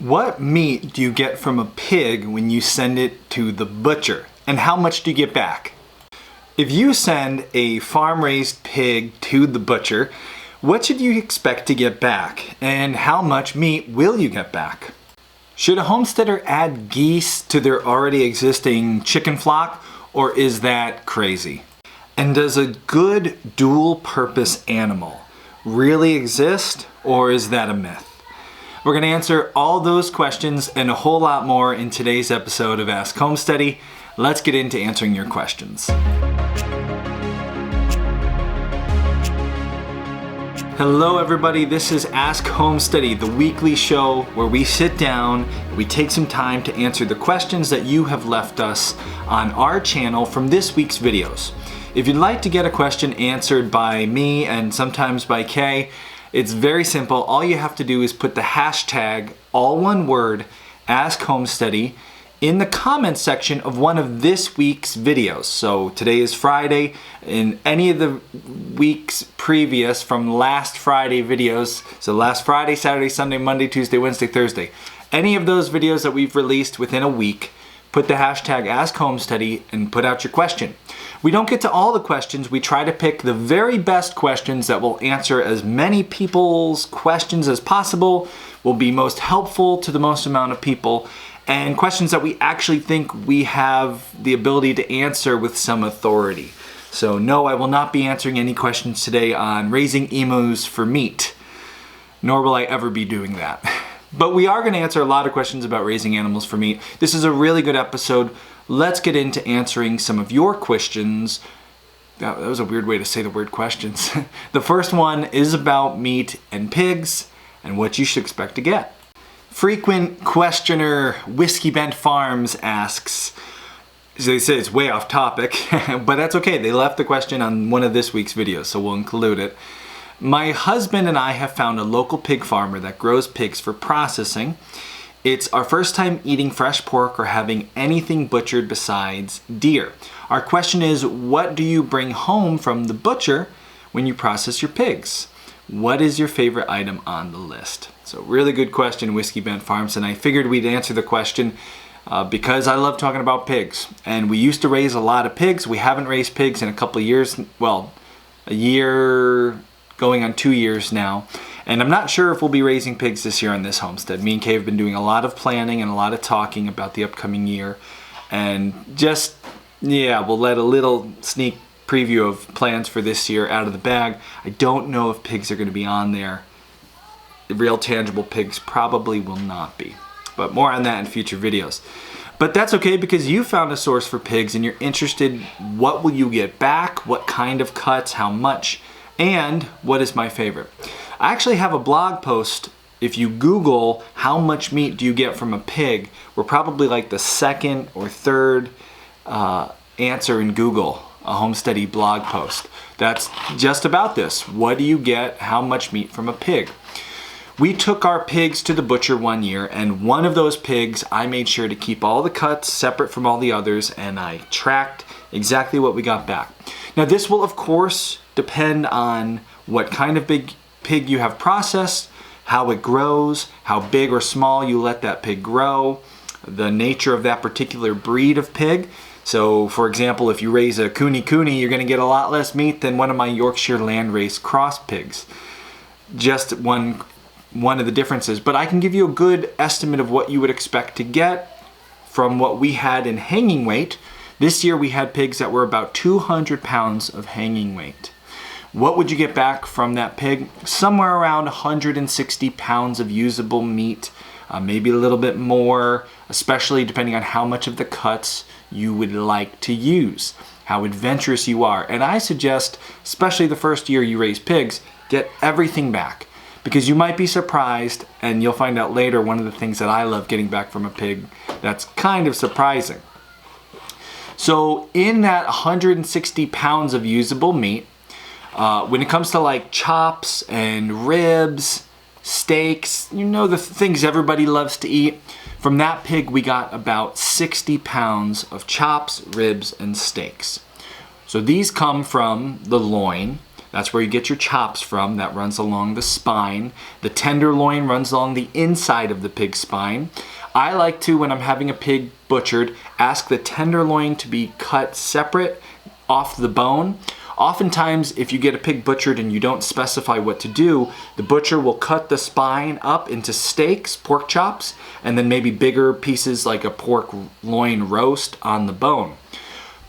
What meat do you get from a pig when you send it to the butcher? And how much do you get back? If you send a farm-raised pig to the butcher, what should you expect to get back? And how much meat will you get back? Should a homesteader add geese to their already existing chicken flock, or is that crazy? And does a good dual-purpose animal really exist, or is that a myth? We're going to answer all those questions and a whole lot more in today's episode of Ask Homesteady. Let's get into answering your questions. Hello everybody, this is Ask Homesteady, the weekly show where we sit down, we take some time to answer the questions that you have left us on our channel from this week's videos. If you'd like to get a question answered by me and sometimes by Kay, it's very simple. All you have to do is put the hashtag, all one word, Ask Homesteady, in the comments section of one of this week's videos. So today is Friday. In any of the weeks previous from last Friday videos, so last Friday, Saturday, Sunday, Monday, Tuesday, Wednesday, Thursday, any of those videos that we've released within a week, put the hashtag Ask Homesteady and put out your question. We don't get to all the questions. We try to pick the very best questions that will answer as many people's questions as possible, will be most helpful to the most amount of people, and questions that we actually think we have the ability to answer with some authority. So no, I will not be answering any questions today on raising emus for meat, nor will I ever be doing that. But we are going to answer a lot of questions about raising animals for meat. This is a really good episode. Let's get into answering some of your questions. That was a weird way to say the word questions. The first one is about meat and pigs and what you should expect to get. Frequent questioner Whiskey Bent Farms asks, they say it's way off topic, but that's okay. They left the question on one of this week's videos, so we'll include it. My husband and I have found a local pig farmer that grows pigs for processing. It's our first time eating fresh pork or having anything butchered besides deer. Our question is, what do you bring home from the butcher when you process your pigs? What is your favorite item on the list? So really good question, Whiskey Bent Farms, and I figured we'd answer the question because I love talking about pigs. And we used to raise a lot of pigs. We haven't raised pigs in a couple of years, well, a year going on 2 years now. And I'm not sure if we'll be raising pigs this year on this homestead. Me and Kay have been doing a lot of planning and a lot of talking about the upcoming year. And just, yeah, we'll let a little sneak preview of plans for this year out of the bag. I don't know if pigs are going to be on there. The real tangible pigs probably will not be. But more on that in future videos. But that's okay because you found a source for pigs and you're interested, what will you get back, what kind of cuts, how much, and what is my favorite. I actually have a blog post. If you Google how much meat do you get from a pig, we're probably like the second or third answer in Google, a Homesteady blog post. That's just about this. What do you get, how much meat from a pig? We took our pigs to the butcher one year, and one of those pigs, I made sure to keep all the cuts separate from all the others, and I tracked exactly what we got back. Now this will of course depend on what kind of big pig you have processed, how it grows, how big or small you let that pig grow, the nature of that particular breed of pig. So for example, if you raise a Cooney, you're going to get a lot less meat than one of my Yorkshire landrace cross pigs. Just one of the differences. But I can give you a good estimate of what you would expect to get from what we had in hanging weight. This year we had pigs that were about 200 pounds of hanging weight. What would you get back from that pig? Somewhere around 160 pounds of usable meat, maybe a little bit more, especially depending on how much of the cuts you would like to use, how adventurous you are. And I suggest, especially the first year you raise pigs, get everything back. Because you might be surprised, and you'll find out later, one of the things that I love getting back from a pig that's kind of surprising. So in that 160 pounds of usable meat, when it comes to like chops and ribs, steaks, you know, the things everybody loves to eat, from that pig we got about 60 pounds of chops, ribs, and steaks. So these come from the loin, That's where you get your chops from. That runs along the spine. The tenderloin runs along the inside of the pig's spine. I like to, when I'm having a pig butchered, ask the tenderloin to be cut separate off the bone. Oftentimes, if you get a pig butchered and you don't specify what to do, the butcher will cut the spine up into steaks, pork chops, and then maybe bigger pieces like a pork loin roast on the bone.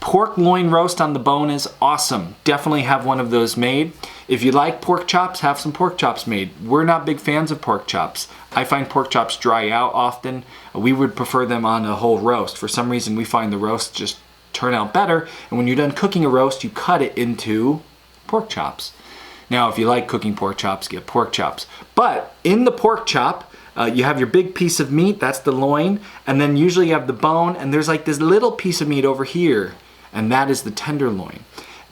Pork loin roast on the bone is awesome. Definitely have one of those made. If you like pork chops, have some pork chops made. We're not big fans of pork chops. I find pork chops dry out often. We would prefer them on a whole roast. For some reason, we find the roast just turn out better, and when you're done cooking a roast, you cut it into pork chops. Now, if you like cooking pork chops, get pork chops. But in the pork chop, you have your big piece of meat, that's the loin, and then usually you have the bone, and there's like this little piece of meat over here, and that is the tenderloin.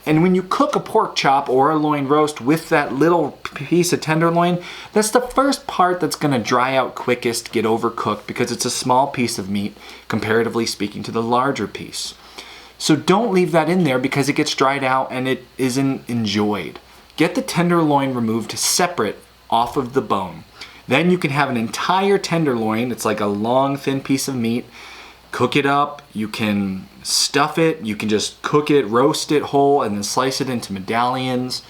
And when you cook a pork chop or a loin roast with that little piece of tenderloin, that's the first part that's gonna dry out quickest, get overcooked, because it's a small piece of meat, comparatively speaking to the larger piece. So don't leave that in there because it gets dried out and it isn't enjoyed. Get the tenderloin removed separate off of the bone. Then you can have an entire tenderloin. It's like a long, thin piece of meat. Cook it up. You can stuff it. You can just cook it, roast it whole, and then slice it into medallions.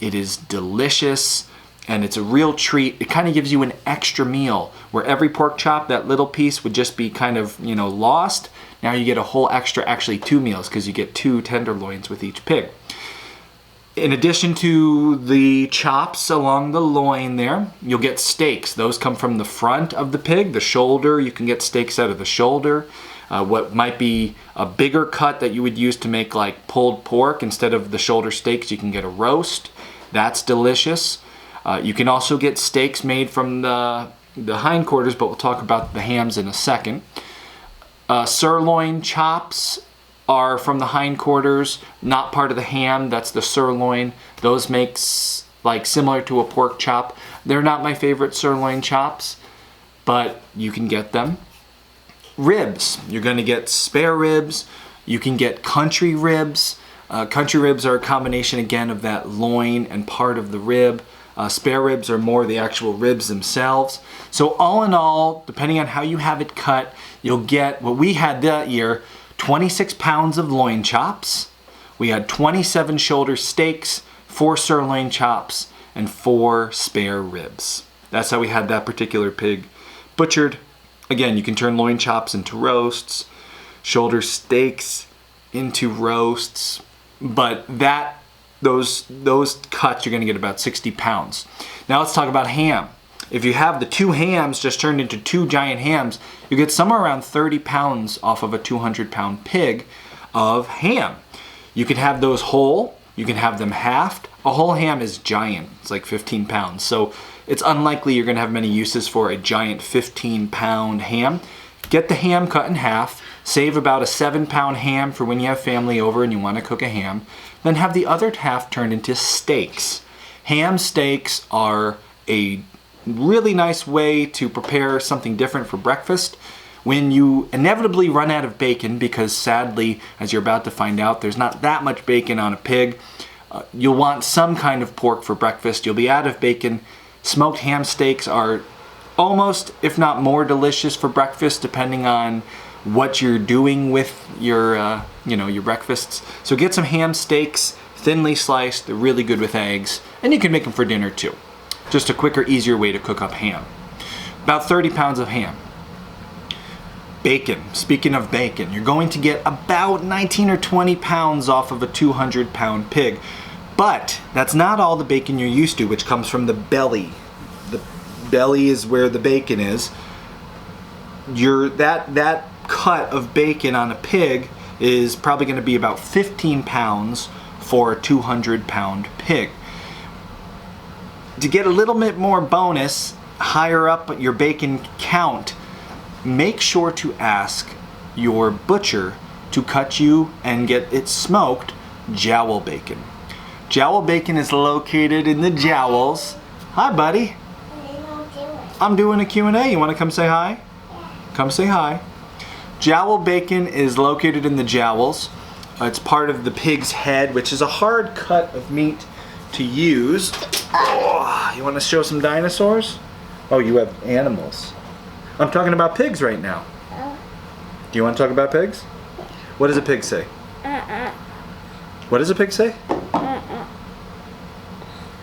It is delicious and it's a real treat. It kind of gives you an extra meal where every pork chop, that little piece would just be kind of, lost. Now you get a whole extra, actually 2 meals, because you get 2 tenderloins with each pig. In addition to the chops along the loin there, you'll get steaks. Those come from the front of the pig, the shoulder. You can get steaks out of the shoulder. What might be a bigger cut that you would use to make like pulled pork, instead of the shoulder steaks, you can get a roast. That's delicious. You can also get steaks made from the hindquarters, but we'll talk about the hams in a second. Sirloin chops are from the hindquarters, not part of the ham. That's the sirloin. Those makes like similar to a pork chop. They're not my favorite sirloin chops, but you can get them. Ribs, you're going to get spare ribs. You can get country ribs. Country ribs are a combination again of that loin and part of the rib. Spare ribs are more the actual ribs themselves. So all in all, depending on how you have it cut, you'll get what we had that year, 26 pounds of loin chops. We had 27 shoulder steaks, 4 sirloin chops, and 4 spare ribs. That's how we had that particular pig butchered. Again, you can turn loin chops into roasts, shoulder steaks into roasts, but those cuts, you're gonna get about 60 pounds. Now let's talk about ham. If you have the 2 hams just turned into 2 giant hams, you get somewhere around 30 pounds off of a 200-pound pig of ham. You can have those whole, you can have them halved. A whole ham is giant, it's like 15 pounds. So it's unlikely you're gonna have many uses for a giant 15-pound ham. Get the ham cut in half, save about a 7-pound ham for when you have family over and you wanna cook a ham, then have the other half turned into steaks. Ham steaks are a really nice way to prepare something different for breakfast. When you inevitably run out of bacon, because sadly, as you're about to find out, there's not that much bacon on a pig, you'll want some kind of pork for breakfast. You'll be out of bacon. Smoked ham steaks are almost, if not more delicious for breakfast, depending on what you're doing with your, your breakfasts. So get some ham steaks, thinly sliced. They're really good with eggs, and you can make them for dinner too. Just a quicker, easier way to cook up ham. About 30 pounds of ham. Bacon. Speaking of bacon, you're going to get about 19 or 20 pounds off of a 200-pound pig. But that's not all the bacon you're used to, which comes from the belly. The belly is where the bacon is. That cut of bacon on a pig is probably going to be about 15 pounds for a 200-pound pig. To get a little bit more bonus, higher up your bacon count, make sure to ask your butcher to cut you and get it smoked jowl bacon. Jowl bacon is located in the jowls. Hi, buddy. I'm doing a Q&A. You want to come say hi? Come say hi. Jowl bacon is located in the jowls. It's part of the pig's head, which is a hard cut of meat to use. Oh, you want to show some dinosaurs? Oh, you have animals. I'm talking about pigs right now. Do you want to talk about pigs? What does a pig say? What does a pig say?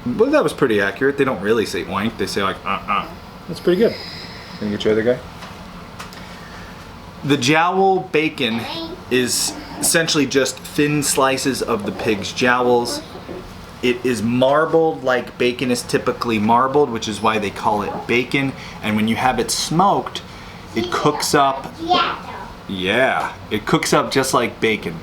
Well, that was pretty accurate. They don't really say oink. They say like That's pretty good. Can you get your other guy? The jowl bacon is essentially just thin slices of the pig's jowls. It is marbled like bacon is typically marbled, which is why they call it bacon. And when you have it smoked, it cooks up. Yeah, it cooks up just like bacon.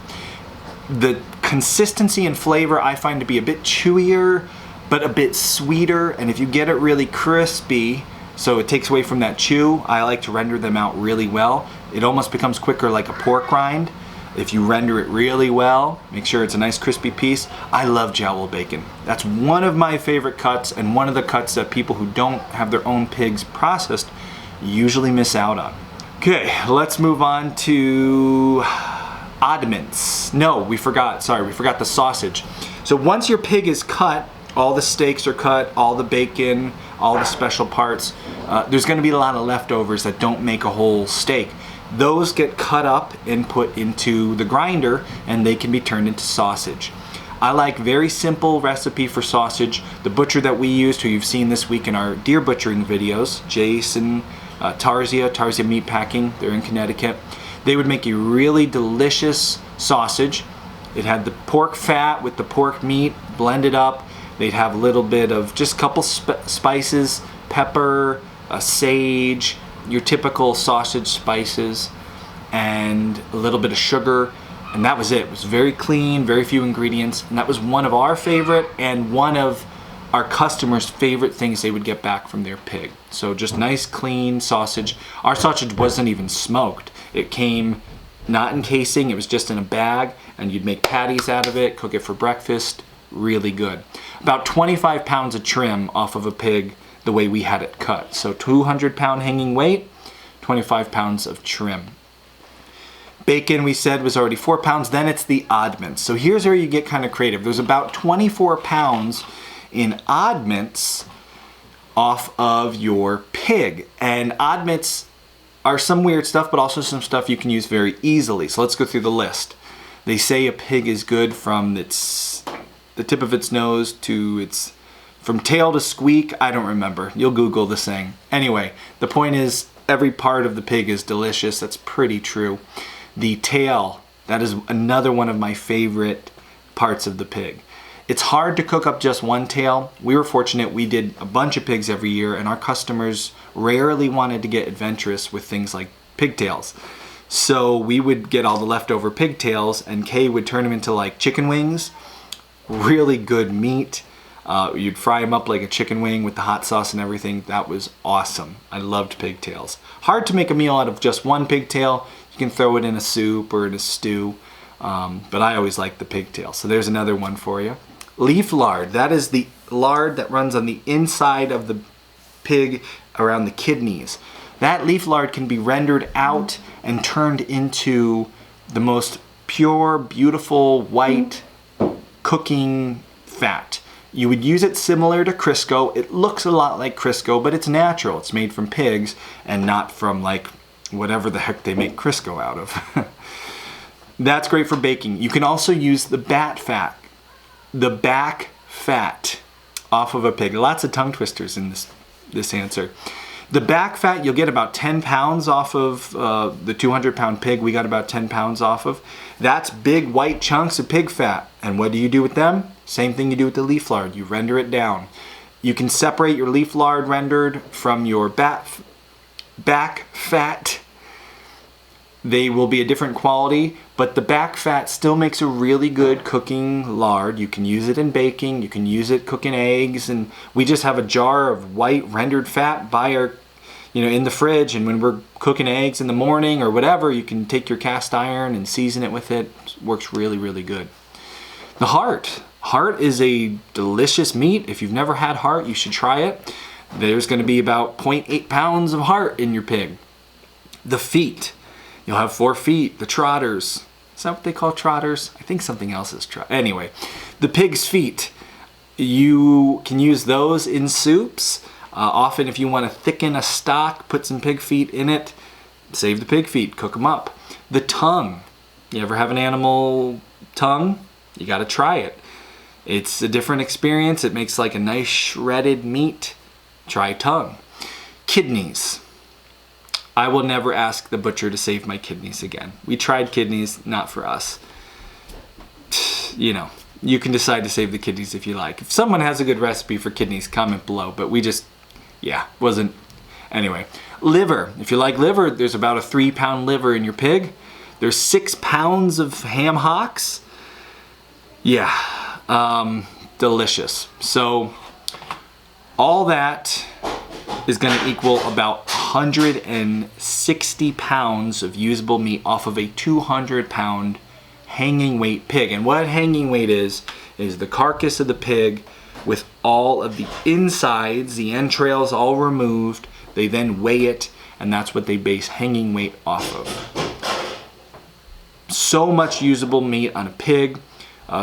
The consistency and flavor I find to be a bit chewier, but a bit sweeter. And if you get it really crispy, so it takes away from that chew, I like to render them out really well. It almost becomes quicker like a pork rind. If you render it really well, make sure it's a nice crispy piece. I love jowl bacon. That's one of my favorite cuts, and one of the cuts that people who don't have their own pigs processed usually miss out on. Okay, let's move on to oddments. No, we forgot the sausage. So once your pig is cut, all the steaks are cut, all the bacon, all the special parts, there's gonna be a lot of leftovers that don't make a whole steak. Those get cut up and put into the grinder, and they can be turned into sausage. I like very simple recipe for sausage. The butcher that we used, who you've seen this week in our deer butchering videos, Jason, Tarzia Meat Packing, they're in Connecticut. They would make a really delicious sausage. It had the pork fat with the pork meat blended up. They'd have a little bit of just a couple spices, pepper, sage, your typical sausage spices, and a little bit of sugar, and that was it. It was very clean, very few ingredients, and that was one of our favorite and one of our customers' favorite things they would get back from their pig. So just nice, clean sausage. Our sausage wasn't even smoked. It came not in casing, it was just in a bag, and you'd make patties out of it, cook it for breakfast. Really good. About 25 pounds of trim off of a pig the way we had it cut. So 200-pound hanging weight, 25 pounds of trim. Bacon, we said, was already 4 pounds. Then it's the oddments. So here's where you get kind of creative. There's about 24 pounds in oddments off of your pig. And oddments are some weird stuff, but also some stuff you can use very easily. So let's go through the list. They say a pig is good from the tip of its nose to its, from tail to squeak. I don't remember. You'll Google the saying. Anyway, the point is every part of the pig is delicious. That's pretty true. The tail, that is another one of my favorite parts of the pig. It's hard to cook up just one tail. We were fortunate, we did a bunch of pigs every year, and our customers rarely wanted to get adventurous with things like pigtails. So we would get all the leftover pigtails, and Kay would turn them into like chicken wings. Really good meat. You'd fry them up like a chicken wing with the hot sauce and everything. That was awesome. I loved pigtails. Hard to make a meal out of just one pigtail. You can throw it in a soup or in a stew, but I always like the pigtail. So there's another one for you. Leaf lard, that is the lard that runs on the inside of the pig around the kidneys. That leaf lard can be rendered out and turned into the most pure, beautiful, white cooking fat. You would use it similar to Crisco. It looks a lot like Crisco, but it's natural. It's made from pigs and not from like whatever the heck they make Crisco out of. That's great for baking. You can also use the back fat off of a pig. Lots of tongue twisters in this answer. The back fat, you'll get about 10 pounds off of the 200-pound pig we got about 10 pounds off of. That's big white chunks of pig fat. And what do you do with them? Same thing you do with the leaf lard. You render it down. You can separate your leaf lard rendered from your back fat. They will be a different quality, but the back fat still makes a really good cooking lard. You can use it in baking, you can use it cooking eggs, and we just have a jar of white rendered fat by our, in the fridge, and when we're cooking eggs in the morning or whatever, you can take your cast iron and season it with it. It works really, really good. The heart. Heart is a delicious meat. If you've never had heart, you should try it. There's going to be about 0.8 pounds of heart in your pig. The feet. You'll have 4 feet, the trotters. Is that what they call trotters? I think something else is trotter. Anyway, the pig's feet. You can use those in soups. Often if you want to thicken a stock, put some pig feet in it, save the pig feet, cook them up. The tongue. You ever have an animal tongue? You got to try it. It's a different experience. It makes like a nice shredded meat. Try tongue. Kidneys. I will never ask the butcher to save my kidneys again. We tried kidneys, not for us. You know, you can decide to save the kidneys if you like. If someone has a good recipe for kidneys, comment below. But we just, wasn't. Anyway, liver. If you like liver, there's about a 3-pound liver in your pig. There's 6 pounds of ham hocks. Delicious. So all that is going to equal about 160 pounds of usable meat off of a 200-pound hanging weight pig. And what hanging weight is the carcass of the pig with all of the insides, the entrails all removed. They then weigh it, and that's what they base hanging weight off of. So much usable meat on a pig.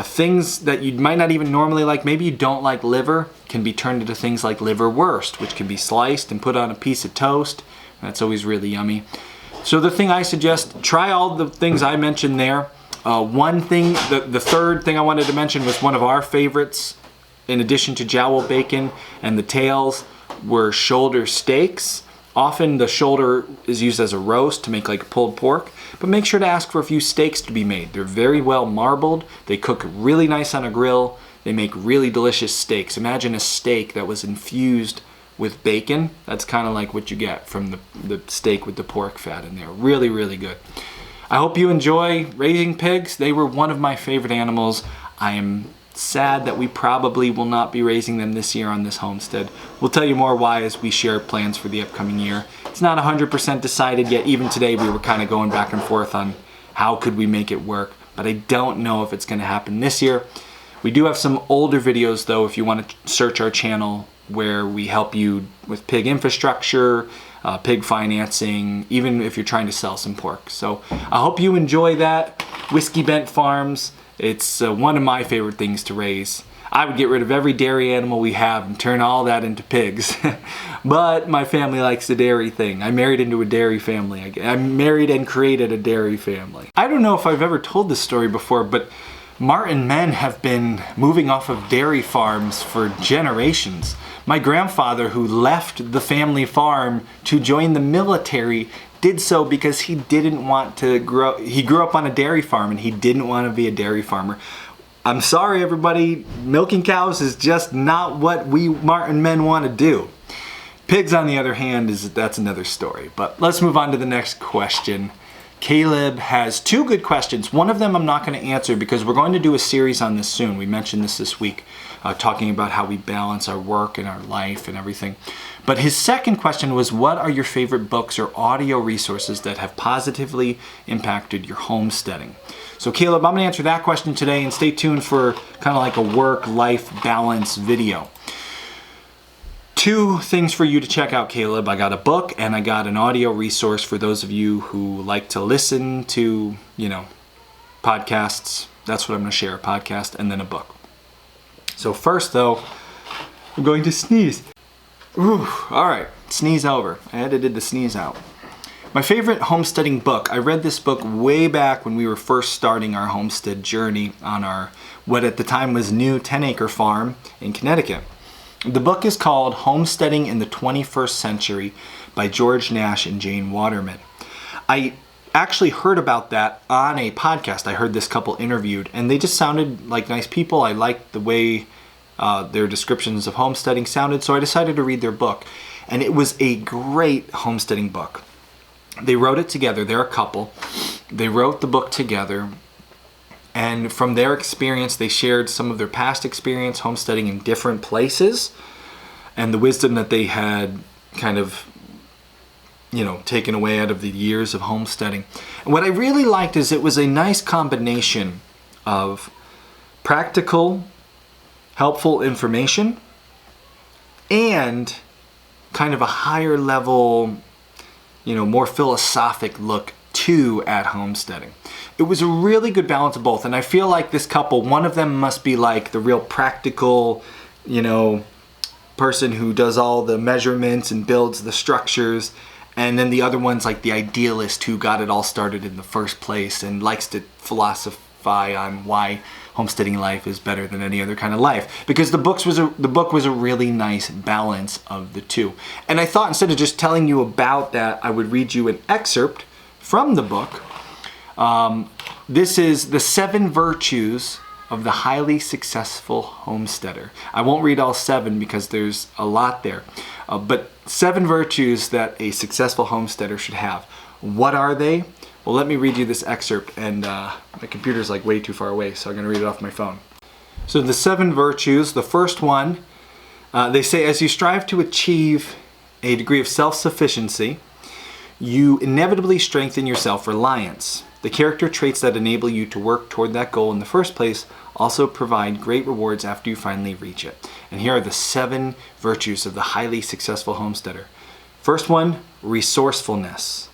Things that you might not even normally like, maybe you don't like liver, can be turned into things like liverwurst, which can be sliced and put on a piece of toast. That's always really yummy. So the thing I suggest, try all the things I mentioned there. One thing, the third thing I wanted to mention was one of our favorites, in addition to jowl bacon and the tails, were shoulder steaks. Often the shoulder is used as a roast to make like pulled pork, but make sure to ask for a few steaks to be made. They're very well marbled. They cook really nice on a grill. They make really delicious steaks. Imagine a steak that was infused with bacon. That's kind of like what you get from the steak with the pork fat in there. Really, really good. I hope you enjoy raising pigs. They were one of my favorite animals. I am sad that we probably will not be raising them this year on this homestead. We'll tell you more why as we share plans for the upcoming year. It's not 100% decided yet. Even today we were kind of going back and forth on how could we make it work, but I don't know if it's going to happen this year. We do have some older videos though if you want to search our channel where we help you with pig infrastructure, pig financing, even if you're trying to sell some pork. So I hope you enjoy that. Whiskey Bent Farms. It's one of my favorite things to raise. I would get rid of every dairy animal we have and turn all that into pigs. But my family likes the dairy thing. I married into a dairy family. I married and created a dairy family. I don't know if I've ever told this story before, but Martin men have been moving off of dairy farms for generations. My grandfather, who left the family farm to join the military, did so because he didn't want to he grew up on a dairy farm and he didn't want to be a dairy farmer. I'm sorry everybody, milking cows is just not what we Martin men want to do. Pigs on the other hand, that's another story. But let's move on to the next question. Caleb has 2 good questions. One of them I'm not going to answer because we're going to do a series on this soon. We mentioned this week, talking about how we balance our work and our life and everything. But his second question was, what are your favorite books or audio resources that have positively impacted your homesteading? So Caleb, I'm going to answer that question today, and stay tuned for kind of like a work-life balance video. 2 things for you to check out, Caleb. I got a book and I got an audio resource for those of you who like to listen to, podcasts. That's what I'm going to share, a podcast and then a book. So first though, I'm going to sneeze. Ooh, all right, sneeze over. I edited the sneeze out. My favorite homesteading book, I read this book way back when we were first starting our homestead journey on our, what at the time was new 10-acre farm in Connecticut. The book is called Homesteading in the 21st Century by George Nash and Jane Waterman. I actually heard about that on a podcast. I heard this couple interviewed and they just sounded like nice people. I liked the way their descriptions of homesteading sounded, so I decided to read their book. And it was a great homesteading book. They wrote it together. They're a couple. They wrote the book together. And from their experience, they shared some of their past experience homesteading in different places and the wisdom that they had kind of, taken away out of the years of homesteading. And what I really liked is it was a nice combination of practical, helpful information and kind of a higher level, more philosophic look at homesteading. It was a really good balance of both, and I feel like this couple, one of them must be like the real practical person who does all the measurements and builds the structures. And then the other one's like the idealist who got it all started in the first place and likes to philosophize on why homesteading life is better than any other kind of life. Because the book was a really nice balance of the two. And I thought instead of just telling you about that, I would read you an excerpt from the book. This is The 7 Virtues of the Highly Successful Homesteader. I won't read all 7 because there's a lot there. But 7 virtues that a successful homesteader should have. What are they? Well, let me read you this excerpt, and my computer's like way too far away, so I'm going to read it off my phone. So the 7 virtues, the first one, they say, as you strive to achieve a degree of self-sufficiency, you inevitably strengthen your self-reliance. The character traits that enable you to work toward that goal in the first place also provide great rewards after you finally reach it. And here are the 7 virtues of the highly successful homesteader. First one, resourcefulness.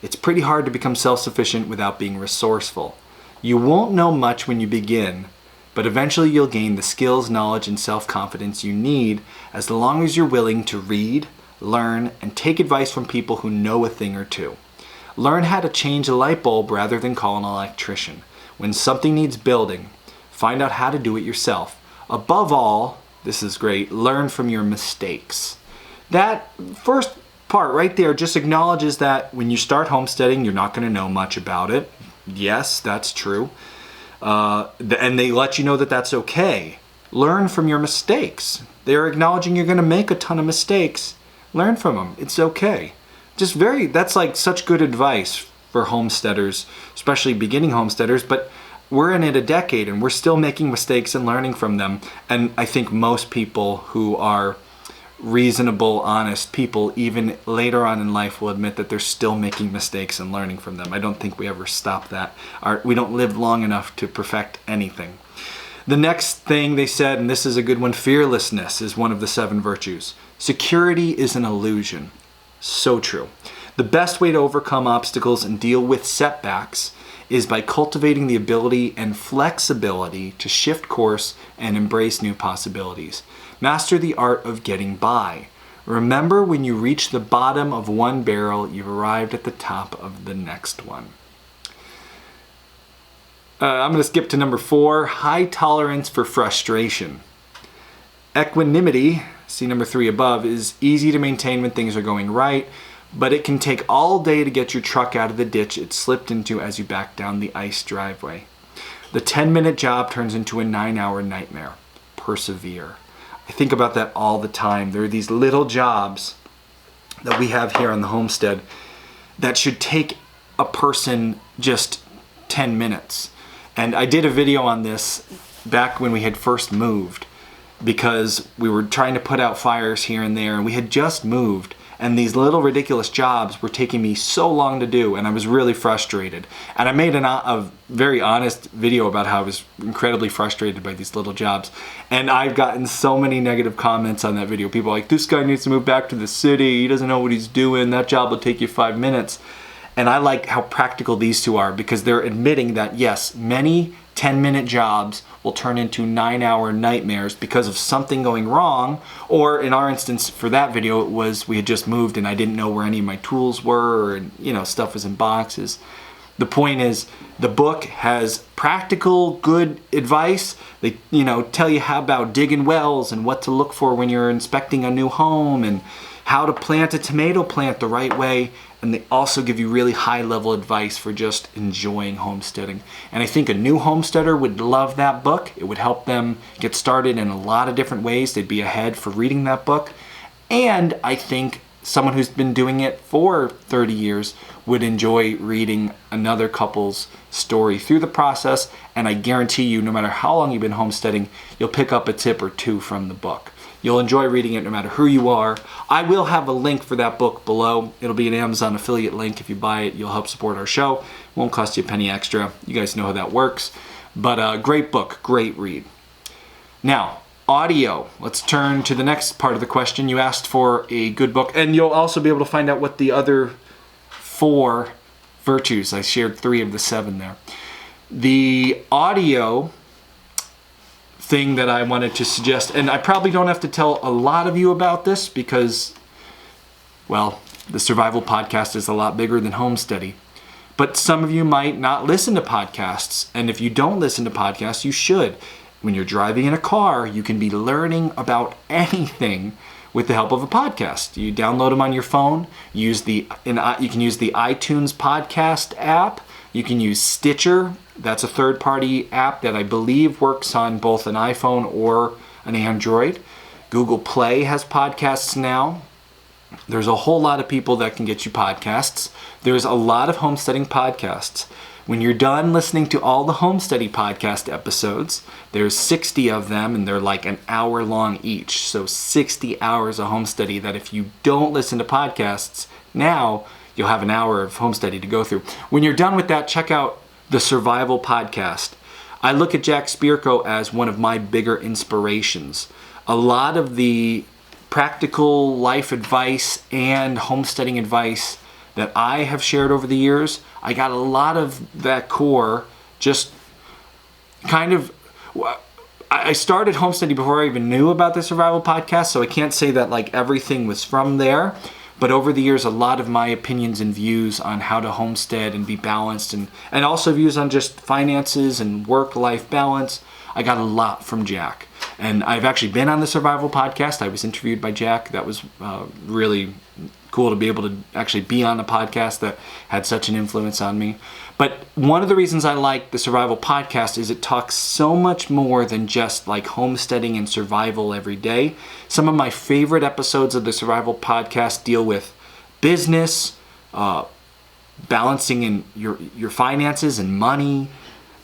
It's pretty hard to become self-sufficient without being resourceful. You won't know much when you begin, but eventually you'll gain the skills, knowledge, and self-confidence you need as long as you're willing to read, learn, and take advice from people who know a thing or two. Learn how to change a light bulb rather than call an electrician. When something needs building, find out how to do it yourself. Above all, this is great, learn from your mistakes. That first part right there just acknowledges that when you start homesteading, you're not going to know much about it. Yes, that's true. And they let you know that that's okay. Learn from your mistakes. They're acknowledging you're going to make a ton of mistakes. Learn from them. It's okay. That's like such good advice for homesteaders, especially beginning homesteaders, but we're in it a decade and we're still making mistakes and learning from them. And I think most people who are reasonable, honest people, even later on in life, will admit that they're still making mistakes and learning from them. I don't think we ever stop that. We don't live long enough to perfect anything. The next thing they said, and this is a good one, fearlessness is one of the 7 virtues. Security is an illusion. So true. The best way to overcome obstacles and deal with setbacks is by cultivating the ability and flexibility to shift course and embrace new possibilities. Master the art of getting by. Remember, when you reach the bottom of one barrel, you've arrived at the top of the next one. I'm going to skip to number 4, high tolerance for frustration. Equanimity, see number 3 above, is easy to maintain when things are going right, but it can take all day to get your truck out of the ditch it slipped into as you back down the ice driveway. The 10-minute job turns into a 9-hour nightmare. Persevere. I think about that all the time. There are these little jobs that we have here on the homestead that should take a person just 10 minutes. And I did a video on this back when we had first moved, because we were trying to put out fires here and there, and we had just moved, and these little ridiculous jobs were taking me so long to do, and I was really frustrated. And I made a very honest video about how I was incredibly frustrated by these little jobs, and I've gotten so many negative comments on that video. People are like, this guy needs to move back to the city, he doesn't know what he's doing, that job will take you 5 minutes. And I like how practical these two are, because they're admitting that yes, many 10-minute jobs will turn into 9-hour nightmares because of something going wrong, or in our instance for that video, it was we had just moved and I didn't know where any of my tools were, and stuff was in boxes. The point is, the book has practical, good advice. They tell you how about digging wells and what to look for when you're inspecting a new home, and how to plant a tomato plant the right way. And they also give you really high-level advice for just enjoying homesteading. And I think a new homesteader would love that book. It would help them get started in a lot of different ways. They'd be ahead for reading that book. And I think someone who's been doing it for 30 years would enjoy reading another couple's story through the process. And I guarantee you, no matter how long you've been homesteading, you'll pick up a tip or two from the book. You'll enjoy reading it no matter who you are. I will have a link for that book below. It'll be an Amazon affiliate link. If you buy it, you'll help support our show. It won't cost you a penny extra. You guys know how that works. But great book, great read. Now, audio. Let's turn to the next part of the question. You asked for a good book, and you'll also be able to find out what the other 4 virtues. I shared 3 of the 7 there. The audio thing that I wanted to suggest, and I probably don't have to tell a lot of you about this because, well, the survival podcast is a lot bigger than Homesteady. But some of you might not listen to podcasts, and if you don't listen to podcasts, you should. When you're driving in a car, you can be learning about anything with the help of a podcast. You download them on your phone. You can use the iTunes podcast app. You can use Stitcher. That's a third-party app that I believe works on both an iPhone or an Android. Google Play has podcasts now. There's a whole lot of people that can get you podcasts. There's a lot of homesteading podcasts. When you're done listening to all the Homesteady podcast episodes, there's 60 of them, and they're like an hour long each. So 60 hours of Homesteady that if you don't listen to podcasts now, you'll have an hour of Homesteady to go through. When you're done with that, check out the Survival Podcast. I look at Jack Spirko as one of my bigger inspirations. A lot of the practical life advice and homesteading advice that I have shared over the years, I got a lot of that core just kind of... I started Homesteady before I even knew about the Survival Podcast, so I can't say that like everything was from there. But over the years, a lot of my opinions and views on how to homestead and be balanced, and also views on just finances and work-life balance, I got a lot from Jack. And I've actually been on the Survival Podcast. I was interviewed by Jack. That was really cool to be able to actually be on a podcast that had such an influence on me. But one of the reasons I like the Survival Podcast is it talks so much more than just like homesteading and survival every day. Some of my favorite episodes of the Survival Podcast deal with business, balancing in your finances and money,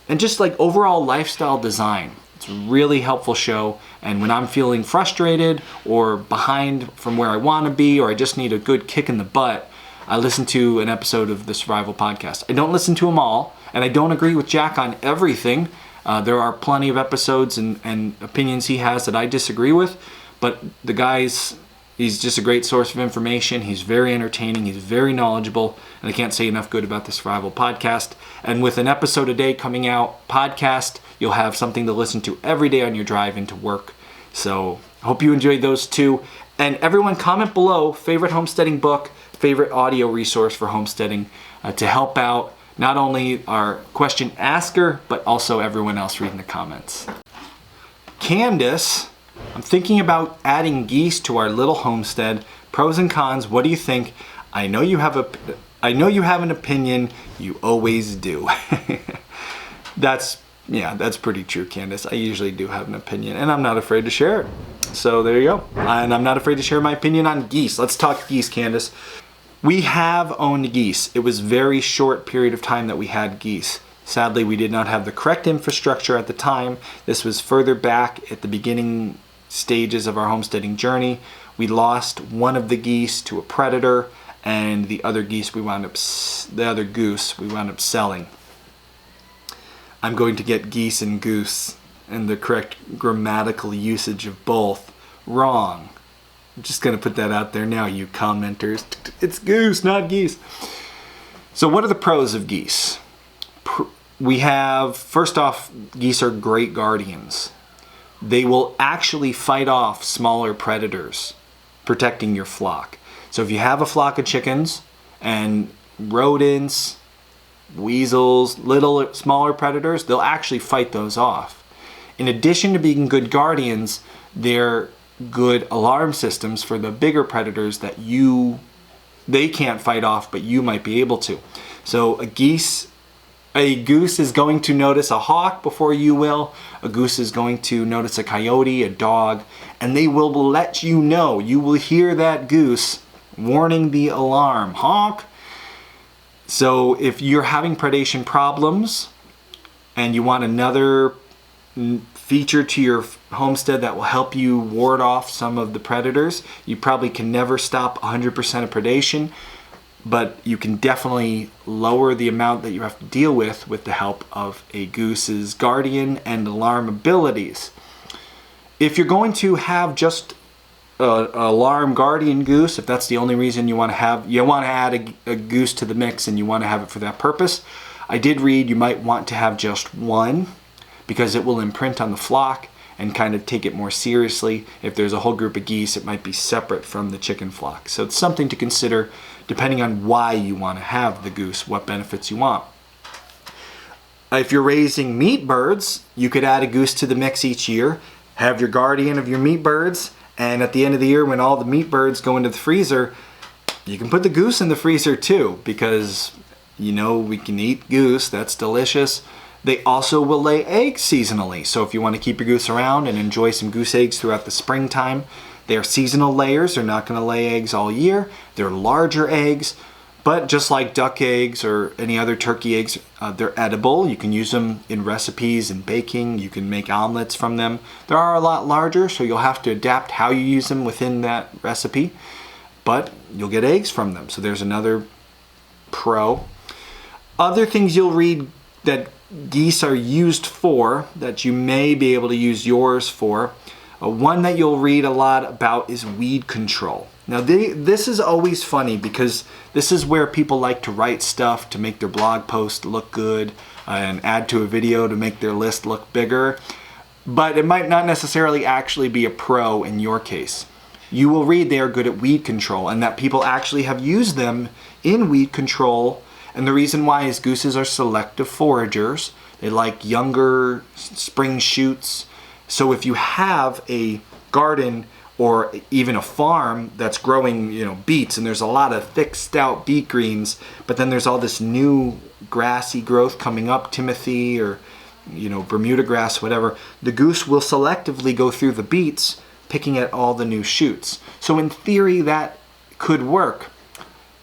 and just like overall lifestyle design. It's a really helpful show, and when I'm feeling frustrated or behind from where I want to be, or I just need a good kick in the butt, I listen to an episode of the Survival Podcast. I don't listen to them all, and I don't agree with Jack on everything. There are plenty of episodes and opinions he has that I disagree with, but the guy's, he's just a great source of information. He's very entertaining. He's very knowledgeable, and I can't say enough good about the Survival Podcast. And with an episode a day coming out podcast, you'll have something to listen to every day on your drive into work. So I hope you enjoyed those two. And everyone, comment below favorite homesteading book, favorite audio resource for homesteading to help out not only our question asker, but also everyone else reading the comments. Candace, I'm thinking about adding geese to our little homestead. Pros and cons, what do you think? I know you have an opinion. You always do. That's pretty true, Candace. I usually do have an opinion, and I'm not afraid to share it. So there you go. And I'm not afraid to share my opinion on geese. Let's talk geese, Candace. We have owned geese. It was a very short period of time that we had geese. Sadly, we did not have the correct infrastructure at the time. This was further back at the beginning stages of our homesteading journey. We lost one of the geese to a predator, and the other goose we wound up selling. I'm going to get geese and goose and the correct grammatical usage of both wrong. I'm just going to put that out there now, you commenters. It's goose, not geese. So what are the pros of geese? We have, first off, geese are great guardians. They will actually fight off smaller predators, protecting your flock. So if you have a flock of chickens and rodents, weasels, little smaller predators, they'll actually fight those off. In addition to being good guardians, they're good alarm systems for the bigger predators that they can't fight off, but you might be able to. So a goose is going to notice a hawk before you will. A goose is going to notice a coyote, a dog, and they will let you know. You will hear that goose warning the alarm, honk. So if you're having predation problems and you want another feature to your homestead that will help you ward off some of the predators, you probably can never stop 100% of predation, but you can definitely lower the amount that you have to deal with the help of a goose's guardian and alarm abilities. If you're going to have just an alarm guardian goose, if that's the only reason you want to add a goose to the mix and you want to have it for that purpose, I did read you might want to have just one, because it will imprint on the flock and kind of take it more seriously. If there's a whole group of geese, it might be separate from the chicken flock. So it's something to consider depending on why you want to have the goose, what benefits you want. If you're raising meat birds, you could add a goose to the mix each year, have your guardian of your meat birds, and at the end of the year when all the meat birds go into the freezer, you can put the goose in the freezer too, because you know we can eat goose, that's delicious. They also will lay eggs seasonally. So if you want to keep your goose around and enjoy some goose eggs throughout the springtime, they are seasonal layers. They're not going to lay eggs all year. They're larger eggs, but just like duck eggs or any other turkey eggs, they're edible. You can use them in recipes and baking. You can make omelets from them. They are a lot larger, so you'll have to adapt how you use them within that recipe, but you'll get eggs from them. So there's another pro. Other things you'll read that geese are used for, that you may be able to use yours for. One that you'll read a lot about is weed control. Now this is always funny because this is where people like to write stuff to make their blog post look good and add to a video to make their list look bigger. But it might not necessarily actually be a pro in your case. You will read they are good at weed control and that people actually have used them in weed control. And the reason why is gooses are selective foragers. They like younger spring shoots. So if you have a garden or even a farm that's growing, beets, and there's a lot of thick, stout beet greens, but then there's all this new grassy growth coming up, Timothy or, Bermuda grass, whatever, the goose will selectively go through the beets, picking at all the new shoots. So in theory, that could work.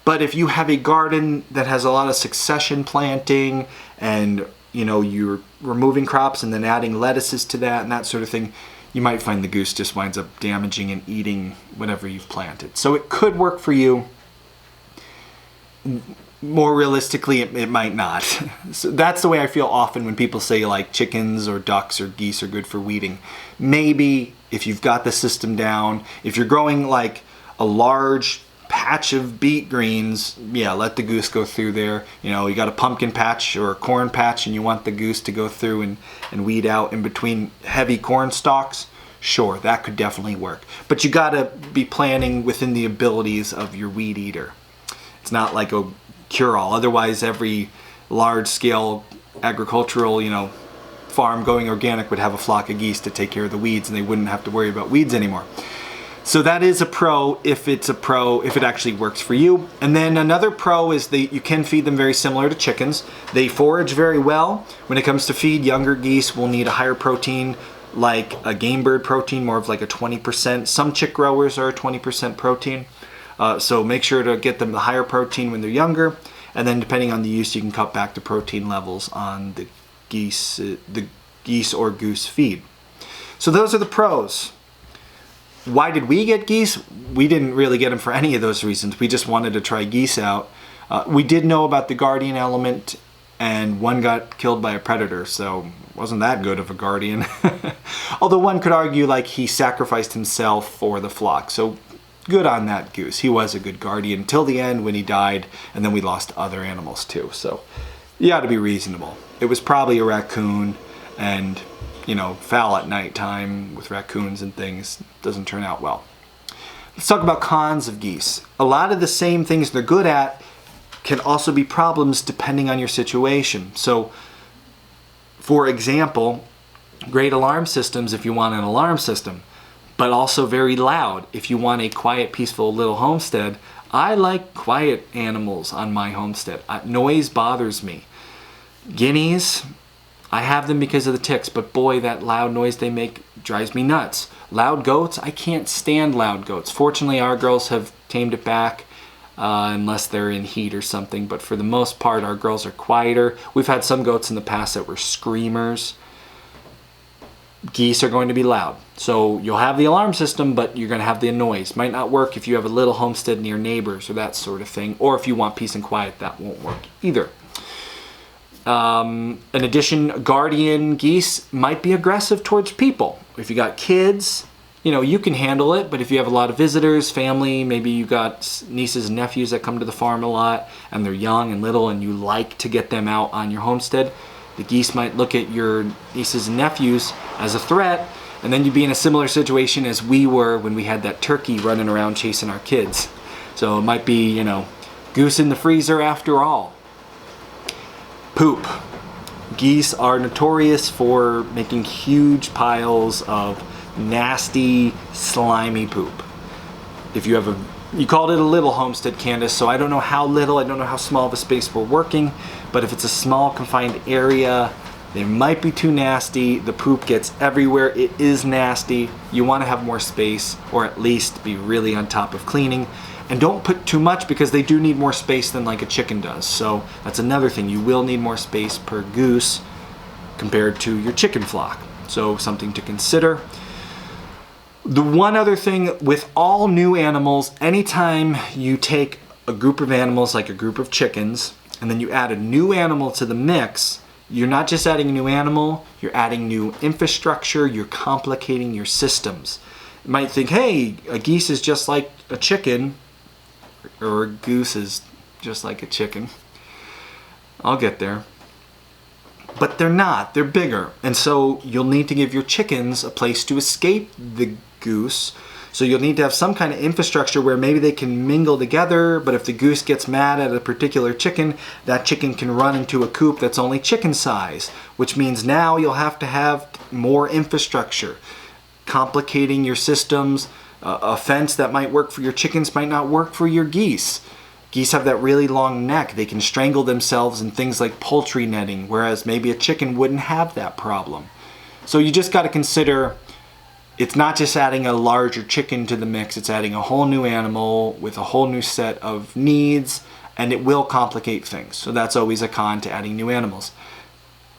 But if you have a garden that has a lot of succession planting and you're removing crops and then adding lettuces to that and that sort of thing, you might find the goose just winds up damaging and eating whatever you've planted. So it could work for you. More realistically, it might not. So that's the way I feel often when people say like chickens or ducks or geese are good for weeding. Maybe if you've got the system down, if you're growing like a large patch of beet greens, yeah, let the goose go through there. You got a pumpkin patch or a corn patch and you want the goose to go through and weed out in between heavy corn stalks, sure, that could definitely work. But you gotta be planning within the abilities of your weed eater. It's not like a cure-all. Otherwise, every large-scale agricultural, farm going organic would have a flock of geese to take care of the weeds and they wouldn't have to worry about weeds anymore. So that is a pro if it actually works for you. And then another pro is you can feed them very similar to chickens. They forage very well. When it comes to feed, younger geese will need a higher protein, like a game bird protein, more of like a 20%. Some chick growers are 20% protein. So make sure to get them the higher protein when they're younger. And then depending on the use, you can cut back the protein levels on the geese or goose feed. So those are the pros. Why did we get geese? We didn't really get them for any of those reasons. We just wanted to try geese out. We did know about the guardian element, and one got killed by a predator, so wasn't that good of a guardian. Although one could argue like he sacrificed himself for the flock. So good on that goose. He was a good guardian till the end when he died, and then we lost other animals too. So you got to be reasonable. It was probably a raccoon, and foul at nighttime with raccoons and things doesn't turn out well. Let's talk about cons of geese. A lot of the same things they're good at can also be problems depending on your situation. So, for example, great alarm systems if you want an alarm system, but also very loud if you want a quiet, peaceful little homestead. I like quiet animals on my homestead. Noise bothers me. Guineas, I have them because of the ticks, but boy, that loud noise they make drives me nuts. Loud goats, I can't stand loud goats. Fortunately, our girls have tamed it back, unless they're in heat or something, but for the most part, our girls are quieter. We've had some goats in the past that were screamers. Geese are going to be loud. So you'll have the alarm system, but you're going to have the noise. Might not work if you have a little homestead near neighbors or that sort of thing, or if you want peace and quiet, that won't work either. In addition, guardian geese might be aggressive towards people. If you got kids, you can handle it, but if you have a lot of visitors, family, maybe you got nieces and nephews that come to the farm a lot and they're young and little and you like to get them out on your homestead, the geese might look at your nieces and nephews as a threat And then you'd be in a similar situation as we were when we had that turkey running around chasing our kids. So it might be, you know, goose in the freezer after all. Poop. Geese are notorious for making huge piles of nasty, slimy poop. If you have you called it a little homestead, Candace, so I don't know how little, I don't know how small of a space we're working, but if it's a small confined area, they might be too nasty. The poop gets everywhere. It is nasty. You want to have more space, or at least be really on top of cleaning. And don't put too much, because they do need more space than like a chicken does. So that's another thing. You will need more space per goose compared to your chicken flock. So something to consider. The one other thing with all new animals, anytime you take a group of animals like a group of chickens and then you add a new animal to the mix, you're not just adding a new animal, you're adding new infrastructure, you're complicating your systems. You might think, hey, a geese is just like a chicken, or a goose is just like a chicken. I'll get there. But they're not, they're bigger. And so you'll need to give your chickens a place to escape the goose. So you'll need to have some kind of infrastructure where maybe they can mingle together, but if the goose gets mad at a particular chicken, that chicken can run into a coop that's only chicken size, which means now you'll have to have more infrastructure. Complicating your systems, a fence that might work for your chickens might not work for your geese. Geese have that really long neck. They can strangle themselves in things like poultry netting, whereas maybe a chicken wouldn't have that problem. So you just got to consider, it's not just adding a larger chicken to the mix, it's adding a whole new animal with a whole new set of needs, and it will complicate things. So that's always a con to adding new animals.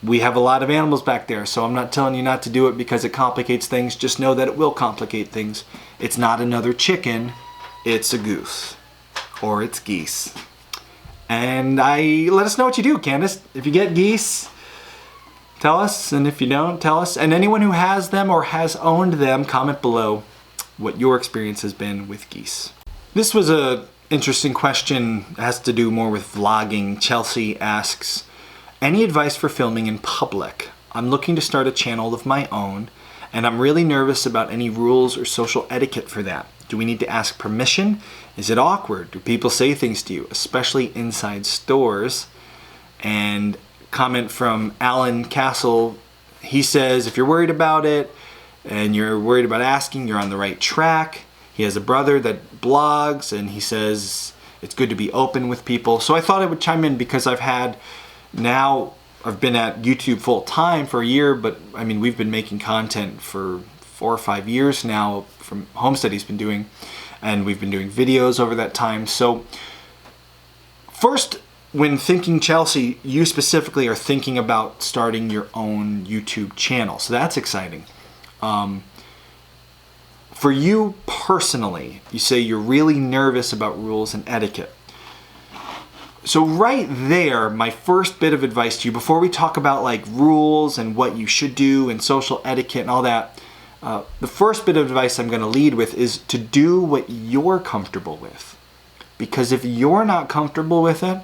We have a lot of animals back there, so I'm not telling you not to do it because it complicates things. Just know that it will complicate things. It's not another chicken, it's a goose. Or it's geese. And let us know what you do, Candace. If you get geese, tell us, and if you don't, tell us. And anyone who has them or has owned them, comment below what your experience has been with geese. This was a interesting question. It has to do more with vlogging. Chelsea asks, any advice for filming in public? I'm looking to start a channel of my own, and I'm really nervous about any rules or social etiquette for that. Do we need to ask permission? Is it awkward? Do people say things to you, especially inside stores? And comment from Alan Castle. He says, if you're worried about it and you're worried about asking, you're on the right track. He has a brother that blogs, and he says it's good to be open with people. So I thought I would chime in because I've been at YouTube full time for a year, but I mean, we've been making content for 4 or 5 years now from Homesteady's been doing, and we've been doing videos over that time. So first, when thinking, Chelsea, you specifically are thinking about starting your own YouTube channel. So that's exciting. For you personally, you say you're really nervous about rules and etiquette. So right there, my first bit of advice to you, before we talk about like rules and what you should do and social etiquette and all that, the first bit of advice I'm going to lead with is to do what you're comfortable with. Because if you're not comfortable with it,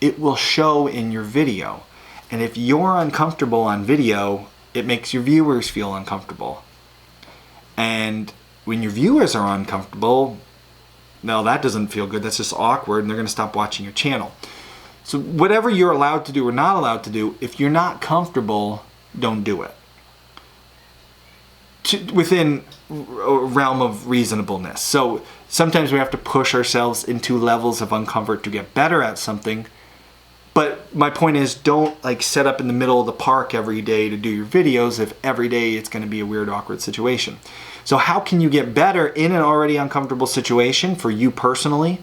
it will show in your video. And if you're uncomfortable on video, it makes your viewers feel uncomfortable. And when your viewers are uncomfortable, no, that doesn't feel good. That's just awkward, and they're going to stop watching your channel. So whatever you're allowed to do or not allowed to do, if you're not comfortable, don't do it. Within a realm of reasonableness. So sometimes we have to push ourselves into levels of uncomfort to get better at something. But my point is, don't like set up in the middle of the park every day to do your videos if every day it's going to be a weird, awkward situation. So how can you get better in an already uncomfortable situation for you personally?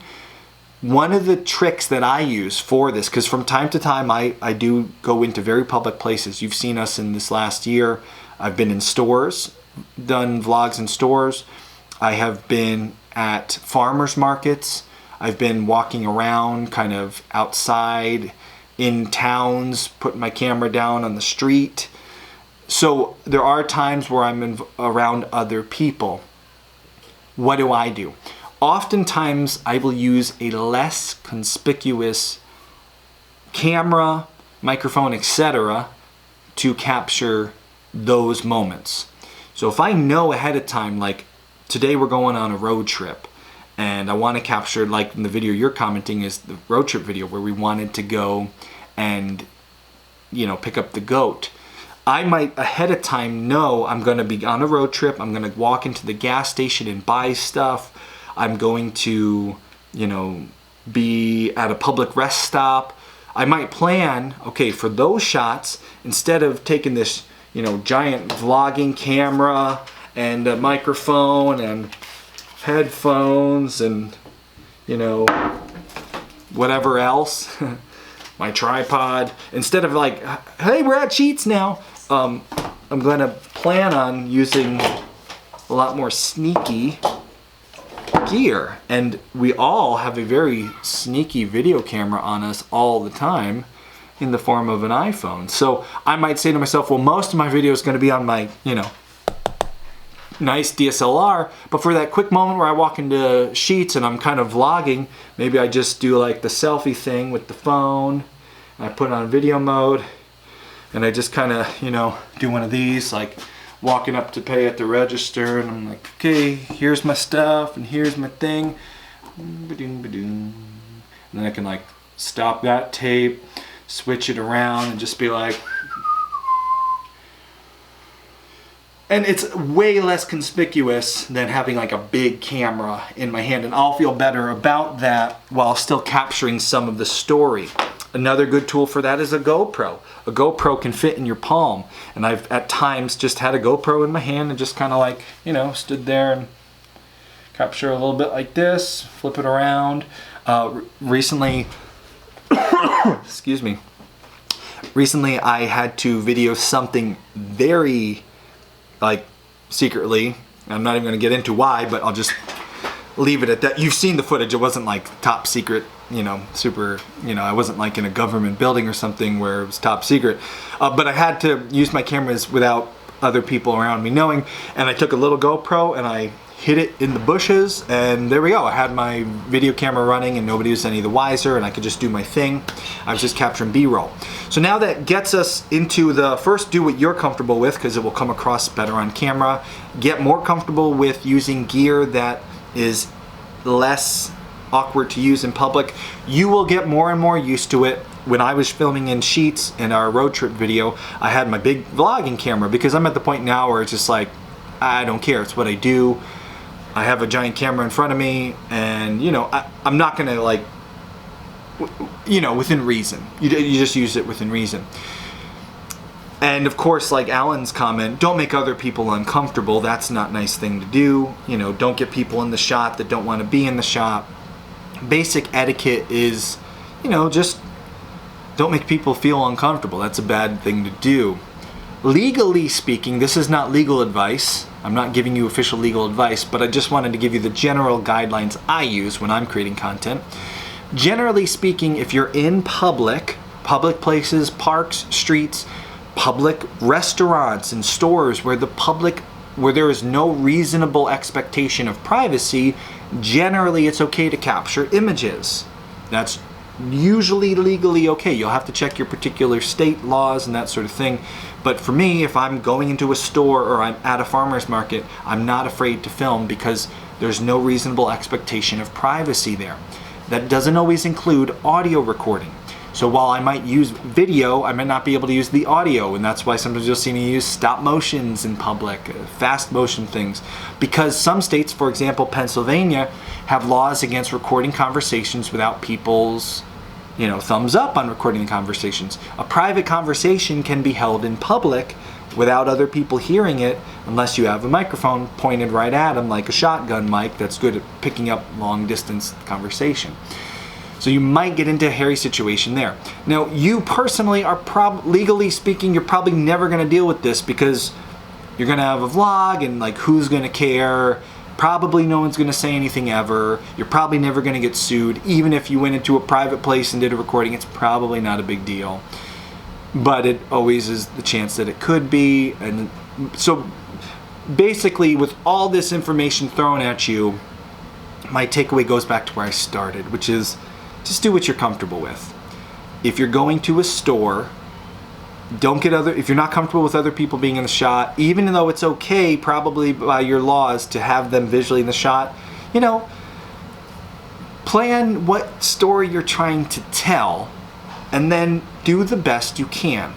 One of the tricks that I use for this, because from time to time I do go into very public places. You've seen us in this last year. I've been in stores, done vlogs in stores. I have been at farmers markets. I've been walking around kind of outside in towns, putting my camera down on the street. So there are times where I'm around other people. What do? Oftentimes I will use a less conspicuous camera, microphone, etc. to capture those moments. So if I know ahead of time, like today we're going on a road trip and I want to capture, like in the video you're commenting is the road trip video where we wanted to go and, you know, pick up the goat. I might ahead of time know I'm going to be on a road trip. I'm going to walk into the gas station and buy stuff. I'm going to, you know, be at a public rest stop. I might plan, okay, for those shots, instead of taking this, you know, giant vlogging camera and a microphone and headphones and, you know, whatever else, my tripod, instead of like, hey, we're at Sheets now, I'm gonna plan on using a lot more sneaky gear. And we all have a very sneaky video camera on us all the time in the form of an iPhone. So I might say to myself, well, most of my video is gonna be on my, you know, nice DSLR, but for that quick moment where I walk into Sheets and I'm kind of vlogging, maybe I just do like the selfie thing with the phone, and I put it on video mode, and I just kind of, you know, do one of these, like walking up to pay at the register, and I'm like, okay, here's my stuff, and here's my thing, and then I can like stop that tape, switch it around, and just be like, and it's way less conspicuous than having like a big camera in my hand, and I'll feel better about that while still capturing some of the story. Another good tool for that is a GoPro. A GoPro can fit in your palm, and I've at times just had a GoPro in my hand and just kind of like, you know, stood there and capture a little bit like this, flip it around. Recently, excuse me, recently I had to video something very, like, secretly. I'm not even going to get into why, but I'll just leave it at that. You've seen the footage. It wasn't like top secret, you know, super, you know, I wasn't like in a government building or something where it was top secret. But I had to use my cameras without other people around me knowing, and I took a little GoPro and I hid it in the bushes, and there we go. I had my video camera running and nobody was any the wiser, and I could just do my thing. I was just capturing B-roll. So now that gets us into the first, do what you're comfortable with, because it will come across better on camera. Get more comfortable with using gear that is less awkward to use in public. You will get more and more used to it. When I was filming in Sheets in our road trip video, I had my big vlogging camera because I'm at the point now where it's just like, I don't care, it's what I do. I have a giant camera in front of me, and you know, I'm not gonna like, you know, within reason. You just use it within reason. And of course, like Alan's comment, don't make other people uncomfortable. That's not a nice thing to do. You know, don't get people in the shot that don't want to be in the shot. Basic etiquette is, you know, just don't make people feel uncomfortable. That's a bad thing to do. Legally speaking, this is not legal advice. I'm not giving you official legal advice, but I just wanted to give you the general guidelines I use when I'm creating content. Generally speaking, if you're in public places, parks, streets, public restaurants and stores where there is no reasonable expectation of privacy, generally it's okay to capture images. That's usually legally okay. You'll have to check your particular state laws and that sort of thing. But for me, if I'm going into a store or I'm at a farmer's market, I'm not afraid to film because there's no reasonable expectation of privacy there. That doesn't always include audio recording. So while I might use video, I might not be able to use the audio, and that's why sometimes you'll see me use stop motions in public, fast motion things. Because some states, for example, Pennsylvania, have laws against recording conversations without people's, you know, thumbs up on recording the conversations. A private conversation can be held in public without other people hearing it unless you have a microphone pointed right at them, like a shotgun mic that's good at picking up long distance conversation. So you might get into a hairy situation there. Now, you personally are legally speaking, you're probably never gonna deal with this because you're gonna have a vlog and like who's gonna care? Probably no one's gonna say anything ever. You're probably never gonna get sued. Even if you went into a private place and did a recording, it's probably not a big deal. But it always is the chance that it could be. And so basically with all this information thrown at you, my takeaway goes back to where I started, which is just do what you're comfortable with. If you're going to a store, Don't get if you're not comfortable with other people being in the shot, even though it's okay probably by your laws to have them visually in the shot, you know, plan what story you're trying to tell and then do the best you can.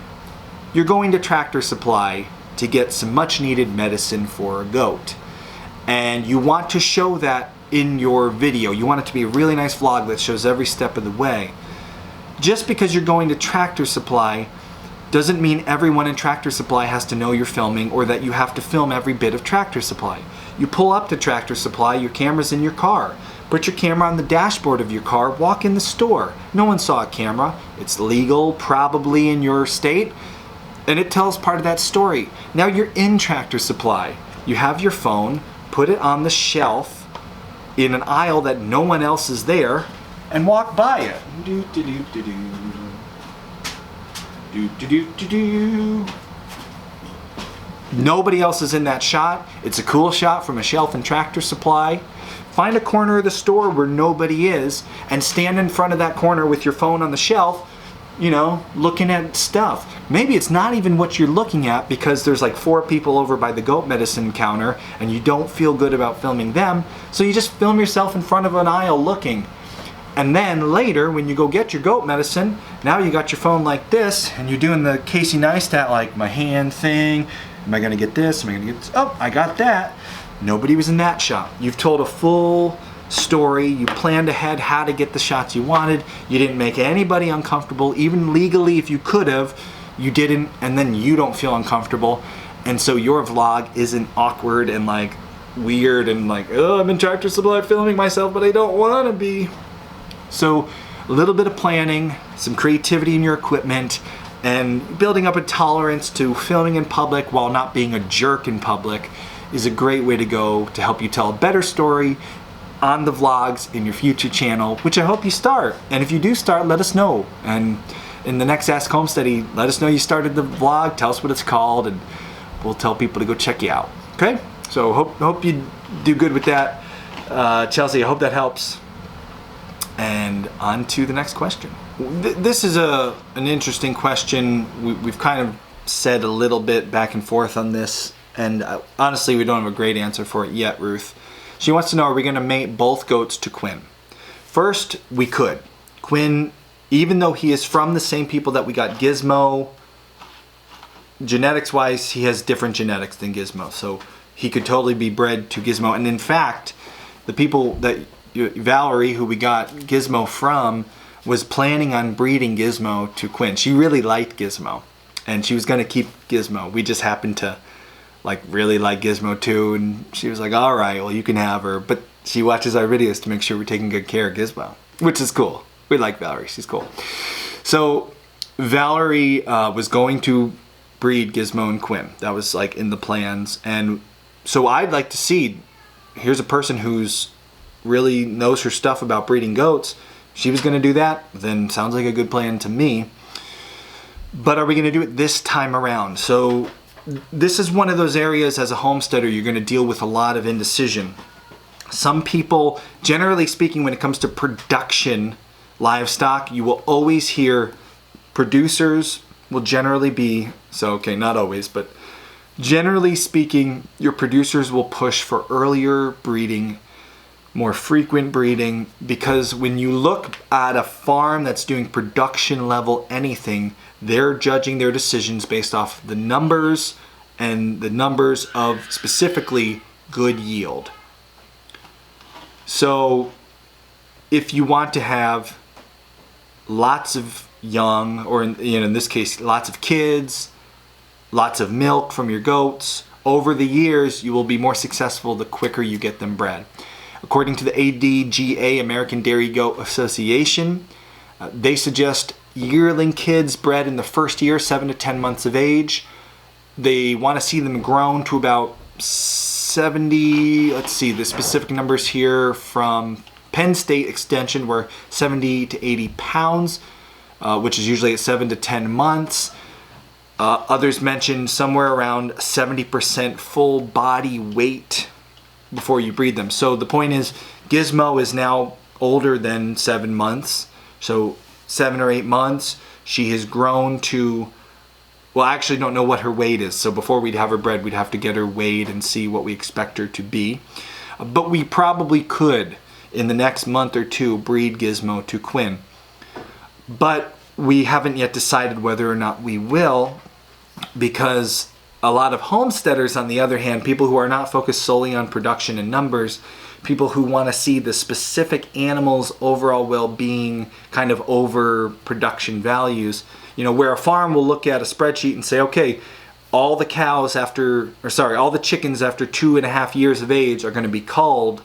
You're going to Tractor Supply to get some much needed medicine for a goat, and you want to show that in your video. You want it to be a really nice vlog that shows every step of the way. Just because you're going to Tractor Supply doesn't mean everyone in Tractor Supply has to know you're filming or that you have to film every bit of Tractor Supply. You pull up to Tractor Supply, your camera's in your car. Put your camera on the dashboard of your car, walk in the store. No one saw a camera. It's legal, probably in your state, and it tells part of that story. Now you're in Tractor Supply. You have your phone, put it on the shelf in an aisle that no one else is there, and walk by it. Do do do do do. Do do do do do. Nobody else is in that shot. It's a cool shot from a shelf in Tractor Supply. Find a corner of the store where nobody is and stand in front of that corner with your phone on the shelf, you know, looking at stuff. Maybe it's not even what you're looking at because there's like 4 people over by the goat medicine counter and you don't feel good about filming them, so you just film yourself in front of an aisle looking. And then later, when you go get your goat medicine, now you got your phone like this, and you're doing the Casey Neistat, like my hand thing. Am I gonna get this? Am I gonna get this? Oh, I got that. Nobody was in that shot. You've told a full story. You planned ahead how to get the shots you wanted. You didn't make anybody uncomfortable, even legally if you could have. You didn't, and then you don't feel uncomfortable. And so your vlog isn't awkward and like weird and like, oh, I'm in Tractor Supply filming myself, but I don't want to be. So a little bit of planning, some creativity in your equipment, and building up a tolerance to filming in public while not being a jerk in public is a great way to go to help you tell a better story on the vlogs in your future channel, which I hope you start. And if you do start, let us know. And in the next Ask Homesteady, let us know you started the vlog, tell us what it's called, and we'll tell people to go check you out. Okay? So hope you do good with that. Chelsea, I hope that helps. And on to the next question. This is an interesting question. We've kind of said a little bit back and forth on this, and honestly, we don't have a great answer for it yet, Ruth. She wants to know, are we going to mate both goats to Quinn? First, we could. Quinn, even though he is from the same people that we got Gizmo, genetics-wise, he has different genetics than Gizmo, so he could totally be bred to Gizmo. And in fact, the people that Valerie, who we got Gizmo from, was planning on breeding Gizmo to Quinn. She really liked Gizmo, and she was going to keep Gizmo. We just happened to like really like Gizmo too, and she was like, all right, well, you can have her. But she watches our videos to make sure we're taking good care of Gizmo, which is cool. We like Valerie. She's cool. So Valerie was going to breed Gizmo and Quinn. That was like in the plans. And so I'd like to see, here's a person who's really knows her stuff about breeding goats. She was going to do that, then sounds like a good plan to me. But are we going to do it this time around? So this is one of those areas as a homesteader you're going to deal with a lot of indecision. Some people, generally speaking, when it comes to production livestock, you will always hear producers will generally be, so okay, not always, but generally speaking, your producers will push for earlier breeding, more frequent breeding, because when you look at a farm that's doing production level anything, they're judging their decisions based off the numbers and the numbers of specifically good yield. So if you want to have lots of young, or in this case, lots of kids, lots of milk from your goats, over the years you will be more successful the quicker you get them bred. According to the ADGA, American Dairy Goat Association, they suggest yearling kids bred in the first year, 7 to 10 months of age. They want to see them grown to about 70, let's see, the specific numbers here from Penn State Extension were 70 to 80 pounds, which is usually at 7 to 10 months. Others mention somewhere around 70% full body weight before you breed them. So the point is, Gizmo is now older than 7 months. So 7 or 8 months, she has grown to well, I actually don't know what her weight is. So before we'd have her bred, we'd have to get her weighed and see what we expect her to be. But we probably could, in the next month or two, breed Gizmo to Quinn. But we haven't yet decided whether or not we will, because a lot of homesteaders, on the other hand, people who are not focused solely on production and numbers, people who want to see the specific animal's overall well-being kind of over production values, you know, where a farm will look at a spreadsheet and say, okay, all the chickens after 2.5 years of age are going to be culled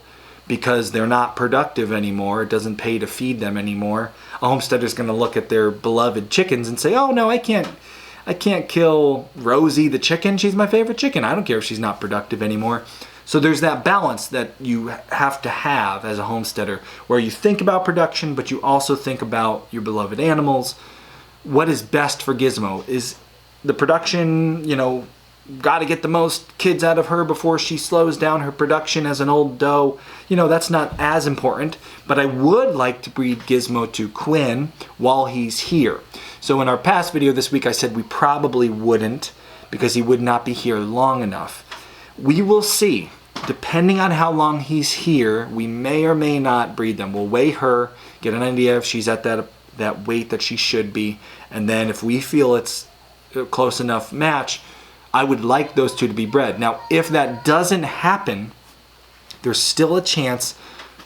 because they're not productive anymore. It doesn't pay to feed them anymore. A homesteader's going to look at their beloved chickens and say, oh no, I can't kill Rosie the chicken. She's my favorite chicken. I don't care if she's not productive anymore. So there's that balance that you have to have as a homesteader, where you think about production, but you also think about your beloved animals. What is best for Gizmo? Is the production, you know, got to get the most kids out of her before she slows down her production as an old doe? You know, that's not as important, but I would like to breed Gizmo to Quinn while he's here. So in our past video this week, I said we probably wouldn't, because he would not be here long enough. We will see. Depending on how long he's here, we may or may not breed them. We'll weigh her, get an idea if she's at that weight that she should be, and then if we feel it's a close enough match, I would like those two to be bred. Now, if that doesn't happen, there's still a chance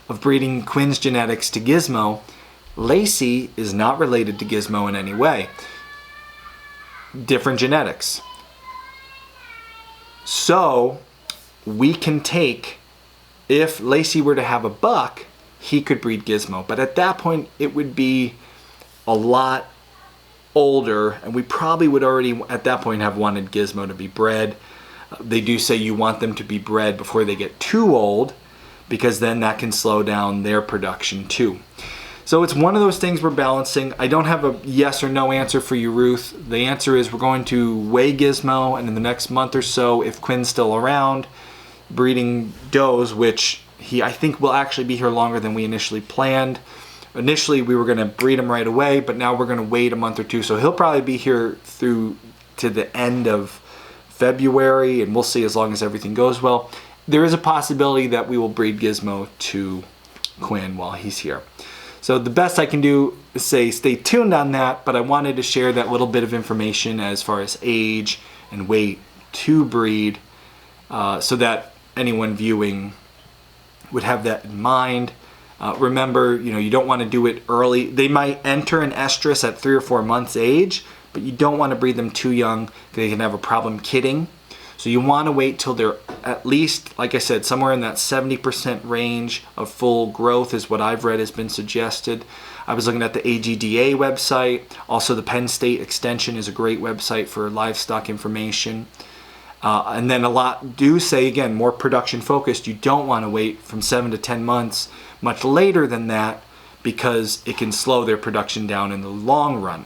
of breeding Quinn's genetics to Gizmo. Lacey is not related to Gizmo in any way. Different genetics. So we can take, if Lacey were to have a buck, he could breed Gizmo. But at that point, it would be a lot older, and we probably would already at that point have wanted Gizmo to be bred. They do say you want them to be bred before they get too old, because then that can slow down their production too. So it's one of those things we're balancing. I don't have a yes or no answer for you, Ruth. The answer is we're going to weigh Gizmo, and in the next month or so, if Quinn's still around, breeding does, which I think will actually be here longer than we initially planned. Initially, we were going to breed him right away, but now we're going to wait a month or two. So he'll probably be here through to the end of February, and we'll see as long as everything goes well. There is a possibility that we will breed Gizmo to Quinn while he's here. So the best I can do is say stay tuned on that, but I wanted to share that little bit of information as far as age and weight to breed, so that anyone viewing would have that in mind. Remember, you know, you don't want to do it early. They might enter an estrus at 3 or 4 months age, but you don't want to breed them too young because they can have a problem kidding. So you want to wait till they're at least, like I said, somewhere in that 70% range of full growth is what I've read has been suggested. I was looking at the AGDA website. Also, the Penn State Extension is a great website for livestock information. And then a lot do say, again, more production focused. You don't want to wait from 7 to 10 months much later than that, because it can slow their production down in the long run.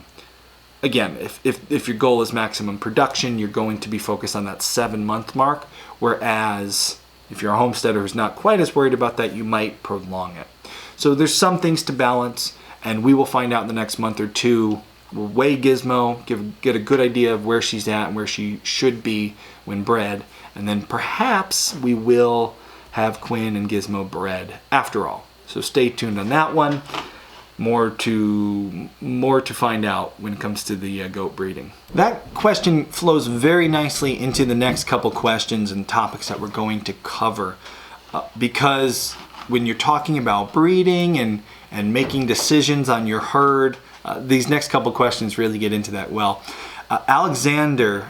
Again, if your goal is maximum production, you're going to be focused on that 7-month mark, whereas if you're a homesteader who's not quite as worried about that, you might prolong it. So there's some things to balance, and we will find out in the next month or two. We'll weigh Gizmo, get a good idea of where she's at and where she should be when bred, and then perhaps we will have Quinn and Gizmo bred after all. So stay tuned on that one. More to find out when it comes to the goat breeding. That question flows very nicely into the next couple questions and topics that we're going to cover, because when you're talking about breeding and making decisions on your herd, these next couple questions really get into that well. Alexandra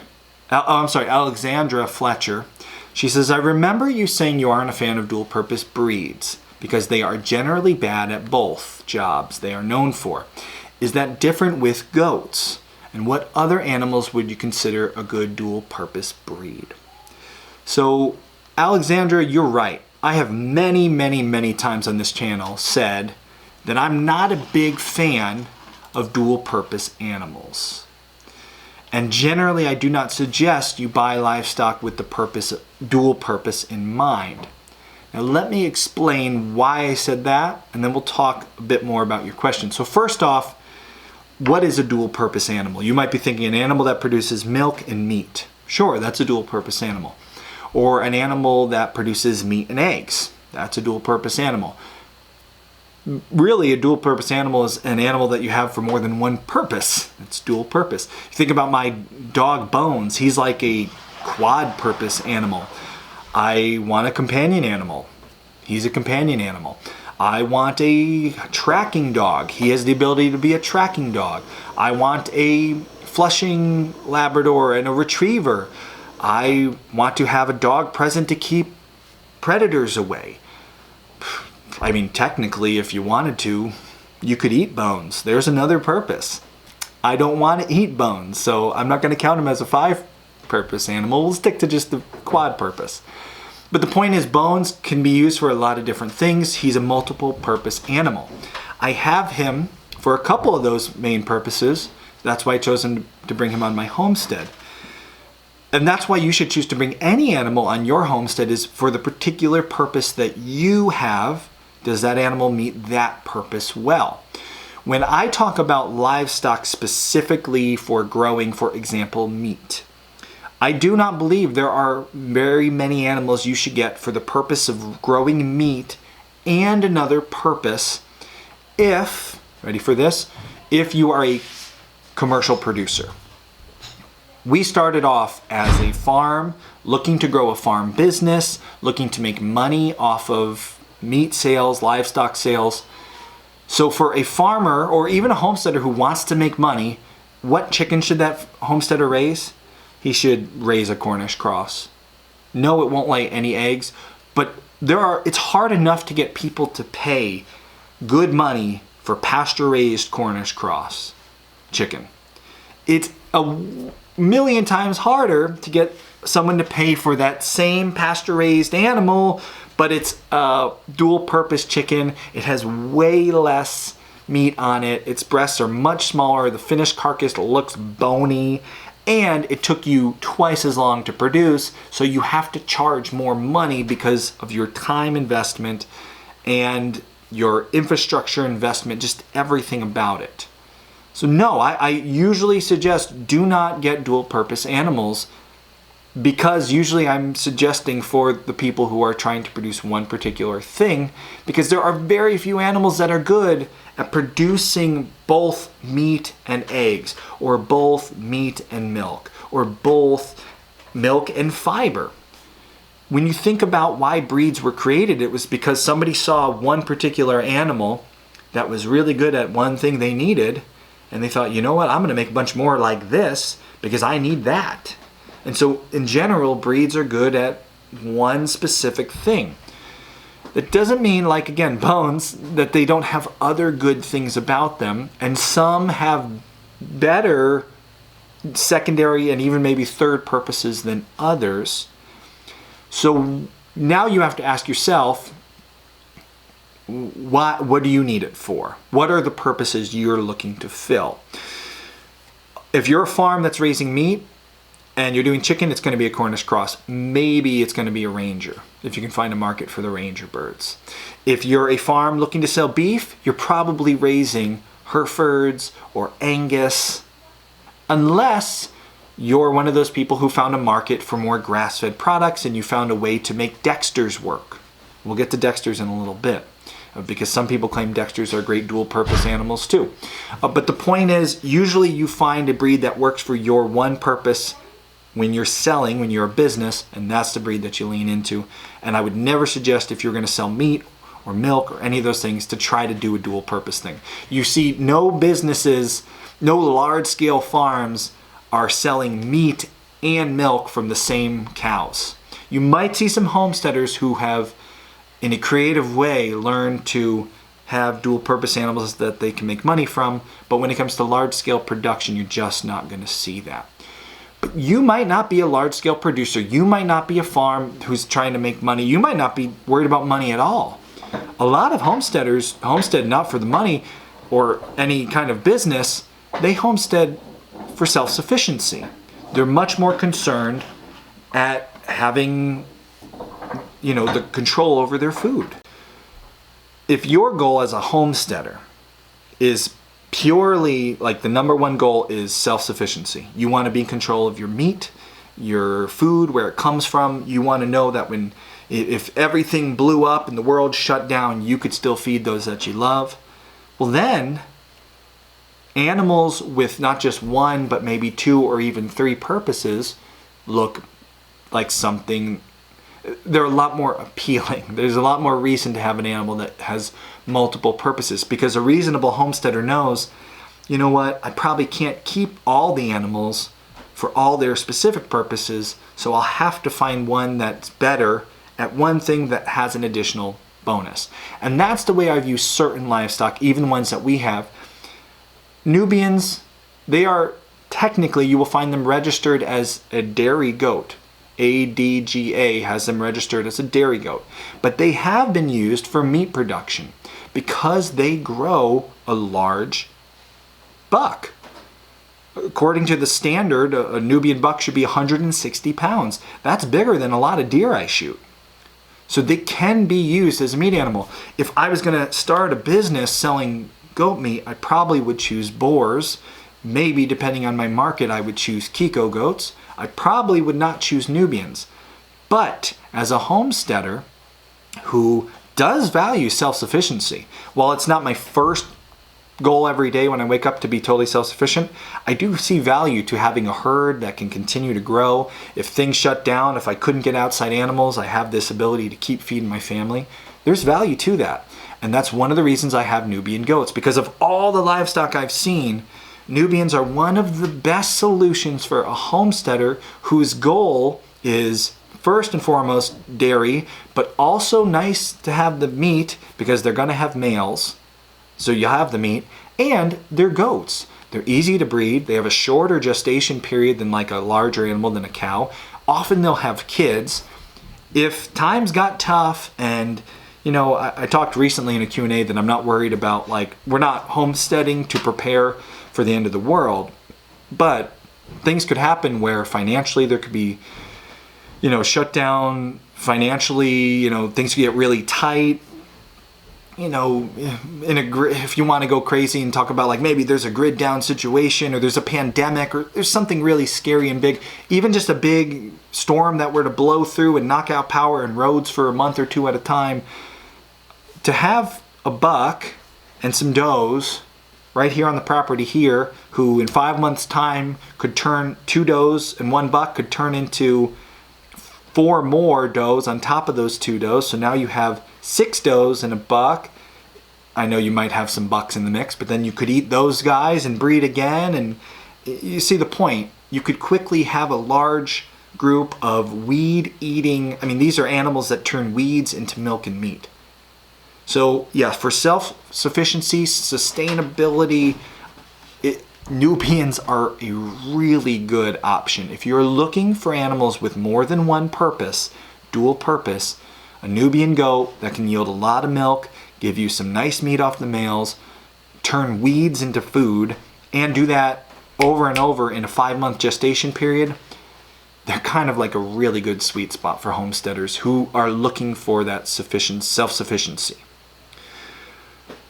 Fletcher, she says, I remember you saying you aren't a fan of dual purpose breeds because they are generally bad at both jobs they are known for. Is that different with goats? And what other animals would you consider a good dual purpose breed? So, Alexandra, you're right. I have many times on this channel said that I'm not a big fan of dual purpose animals. And generally, I do not suggest you buy livestock with the dual purpose in mind. Now, let me explain why I said that, and then we'll talk a bit more about your question. So first off, what is a dual purpose animal? You might be thinking an animal that produces milk and meat. Sure, that's a dual purpose animal. Or an animal that produces meat and eggs. That's a dual purpose animal. Really, a dual purpose animal is an animal that you have for more than one purpose. It's dual purpose. You think about my dog Bones. He's like a quad purpose animal. I want a companion animal. He's a companion animal. I want a tracking dog. He has the ability to be a tracking dog. I want a flushing Labrador and a retriever. I want to have a dog present to keep predators away. I mean, technically, if you wanted to, you could eat Bones. There's another purpose. I don't want to eat Bones, so I'm not going to count him as a 5-purpose animal. We'll stick to just the quad purpose. But the point is, Bones can be used for a lot of different things. He's a multiple purpose animal. I have him for a couple of those main purposes. That's why I chose to bring him on my homestead. And that's why you should choose to bring any animal on your homestead, is for the particular purpose that you have. Does that animal meet that purpose well? When I talk about livestock specifically for growing, for example, meat, I do not believe there are very many animals you should get for the purpose of growing meat and another purpose if, ready for this, if you are a commercial producer. We started off as a farm, looking to grow a farm business, looking to make money off of meat sales, livestock sales. So for a farmer or even a homesteader who wants to make money, what chicken should that homesteader raise? He should raise a Cornish cross. No, it won't lay any eggs, but it's hard enough to get people to pay good money for pasture-raised Cornish cross chicken. It's a million times harder to get someone to pay for that same pasture-raised animal, but it's a dual-purpose chicken. It has way less meat on it. Its breasts are much smaller. The finished carcass looks bony, and it took you twice as long to produce, so you have to charge more money because of your time investment and your infrastructure investment, just everything about it. So no, I usually suggest do not get dual purpose animals, because usually I'm suggesting for the people who are trying to produce one particular thing, because there are very few animals that are good at producing both meat and eggs, or both meat and milk, or both milk and fiber. When you think about why breeds were created, it was because somebody saw one particular animal that was really good at one thing they needed, and they thought, you know what, I'm going to make a bunch more like this because I need that. And so in general, breeds are good at one specific thing. That doesn't mean, like again, Bones, that they don't have other good things about them, and some have better secondary and even maybe third purposes than others. So now you have to ask yourself, what do you need it for? What are the purposes you're looking to fill? If you're a farm that's raising meat and you're doing chicken, it's going to be a Cornish cross. Maybe it's going to be a Ranger, if you can find a market for the Ranger birds. If you're a farm looking to sell beef, you're probably raising Herefords or Angus, unless you're one of those people who found a market for more grass-fed products and you found a way to make Dexters work. We'll get to Dexters in a little bit, because some people claim Dexters are great dual-purpose animals too. But the point is, usually you find a breed that works for your one purpose when you're selling, when you're a business, and that's the breed that you lean into. And I would never suggest, if you're going to sell meat or milk or any of those things, to try to do a dual-purpose thing. You see, no businesses, no large-scale farms are selling meat and milk from the same cows. You might see some homesteaders who have, in a creative way, learned to have dual-purpose animals that they can make money from, but when it comes to large-scale production, you're just not going to see that. But you might not be a large-scale producer. You might not be a farm who's trying to make money. You might not be worried about money at all. A lot of homesteaders homestead not for the money or any kind of business. They homestead for self-sufficiency. They're much more concerned at having, the control over their food. If your goal as a homesteader is purely like the number one goal is self-sufficiency. You want to be in control of your meat, your food, where it comes from. You want to know that if everything blew up and the world shut down, you could still feed those that you love. Well, then animals with not just one, but maybe 2 or even 3 purposes look like something, they're a lot more appealing. There's a lot more reason to have an animal that has multiple purposes, because a reasonable homesteader knows, you know what, I probably can't keep all the animals for all their specific purposes, so I'll have to find one that's better at one thing that has an additional bonus. And that's the way I view certain livestock, even ones that we have. Nubians, they are technically, you will find them registered as a dairy goat. ADGA has them registered as a dairy goat. But they have been used for meat production because they grow a large buck. According to the standard, a Nubian buck should be 160 pounds. That's bigger than a lot of deer I shoot. So they can be used as a meat animal. If I was going to start a business selling goat meat, I probably would choose boars. Maybe, depending on my market, I would choose Kiko goats. I probably would not choose Nubians. But as a homesteader who does value self-sufficiency, while it's not my first goal every day when I wake up to be totally self-sufficient, I do see value to having a herd that can continue to grow. If things shut down, if I couldn't get outside animals, I have this ability to keep feeding my family. There's value to that. And that's one of the reasons I have Nubian goats. Because of all the livestock I've seen, Nubians are one of the best solutions for a homesteader whose goal is first and foremost dairy, but also nice to have the meat because they're going to have males. So you have the meat, and they're goats. They're easy to breed. They have a shorter gestation period than like a larger animal than a cow. Often they'll have kids. If times got tough, and you know, I talked recently in a Q&A that I'm not worried about, like, we're not homesteading to prepare for the end of the world, but things could happen where financially there could be, you know, shut down financially, you know, things could get really tight. You know, if you want to go crazy and talk about like maybe there's a grid down situation or there's a pandemic or there's something really scary and big, even just a big storm that were to blow through and knock out power and roads for a month or 2 at a time, to have a buck and some does right here on the property here, who in 5 months time could turn 2 does and 1 buck could turn into 4 more does on top of those 2 does. So now you have 6 does and a buck. I know you might have some bucks in the mix, but then you could eat those guys and breed again. And you see the point. You could quickly have a large group of weed eating. I mean, these are animals that turn weeds into milk and meat. So yeah, for self-sufficiency, sustainability, Nubians are a really good option. If you're looking for animals with more than one purpose, dual purpose, a Nubian goat that can yield a lot of milk, give you some nice meat off the males, turn weeds into food, and do that over and over in a 5-month gestation period, they're kind of like a really good sweet spot for homesteaders who are looking for that sufficient self-sufficiency.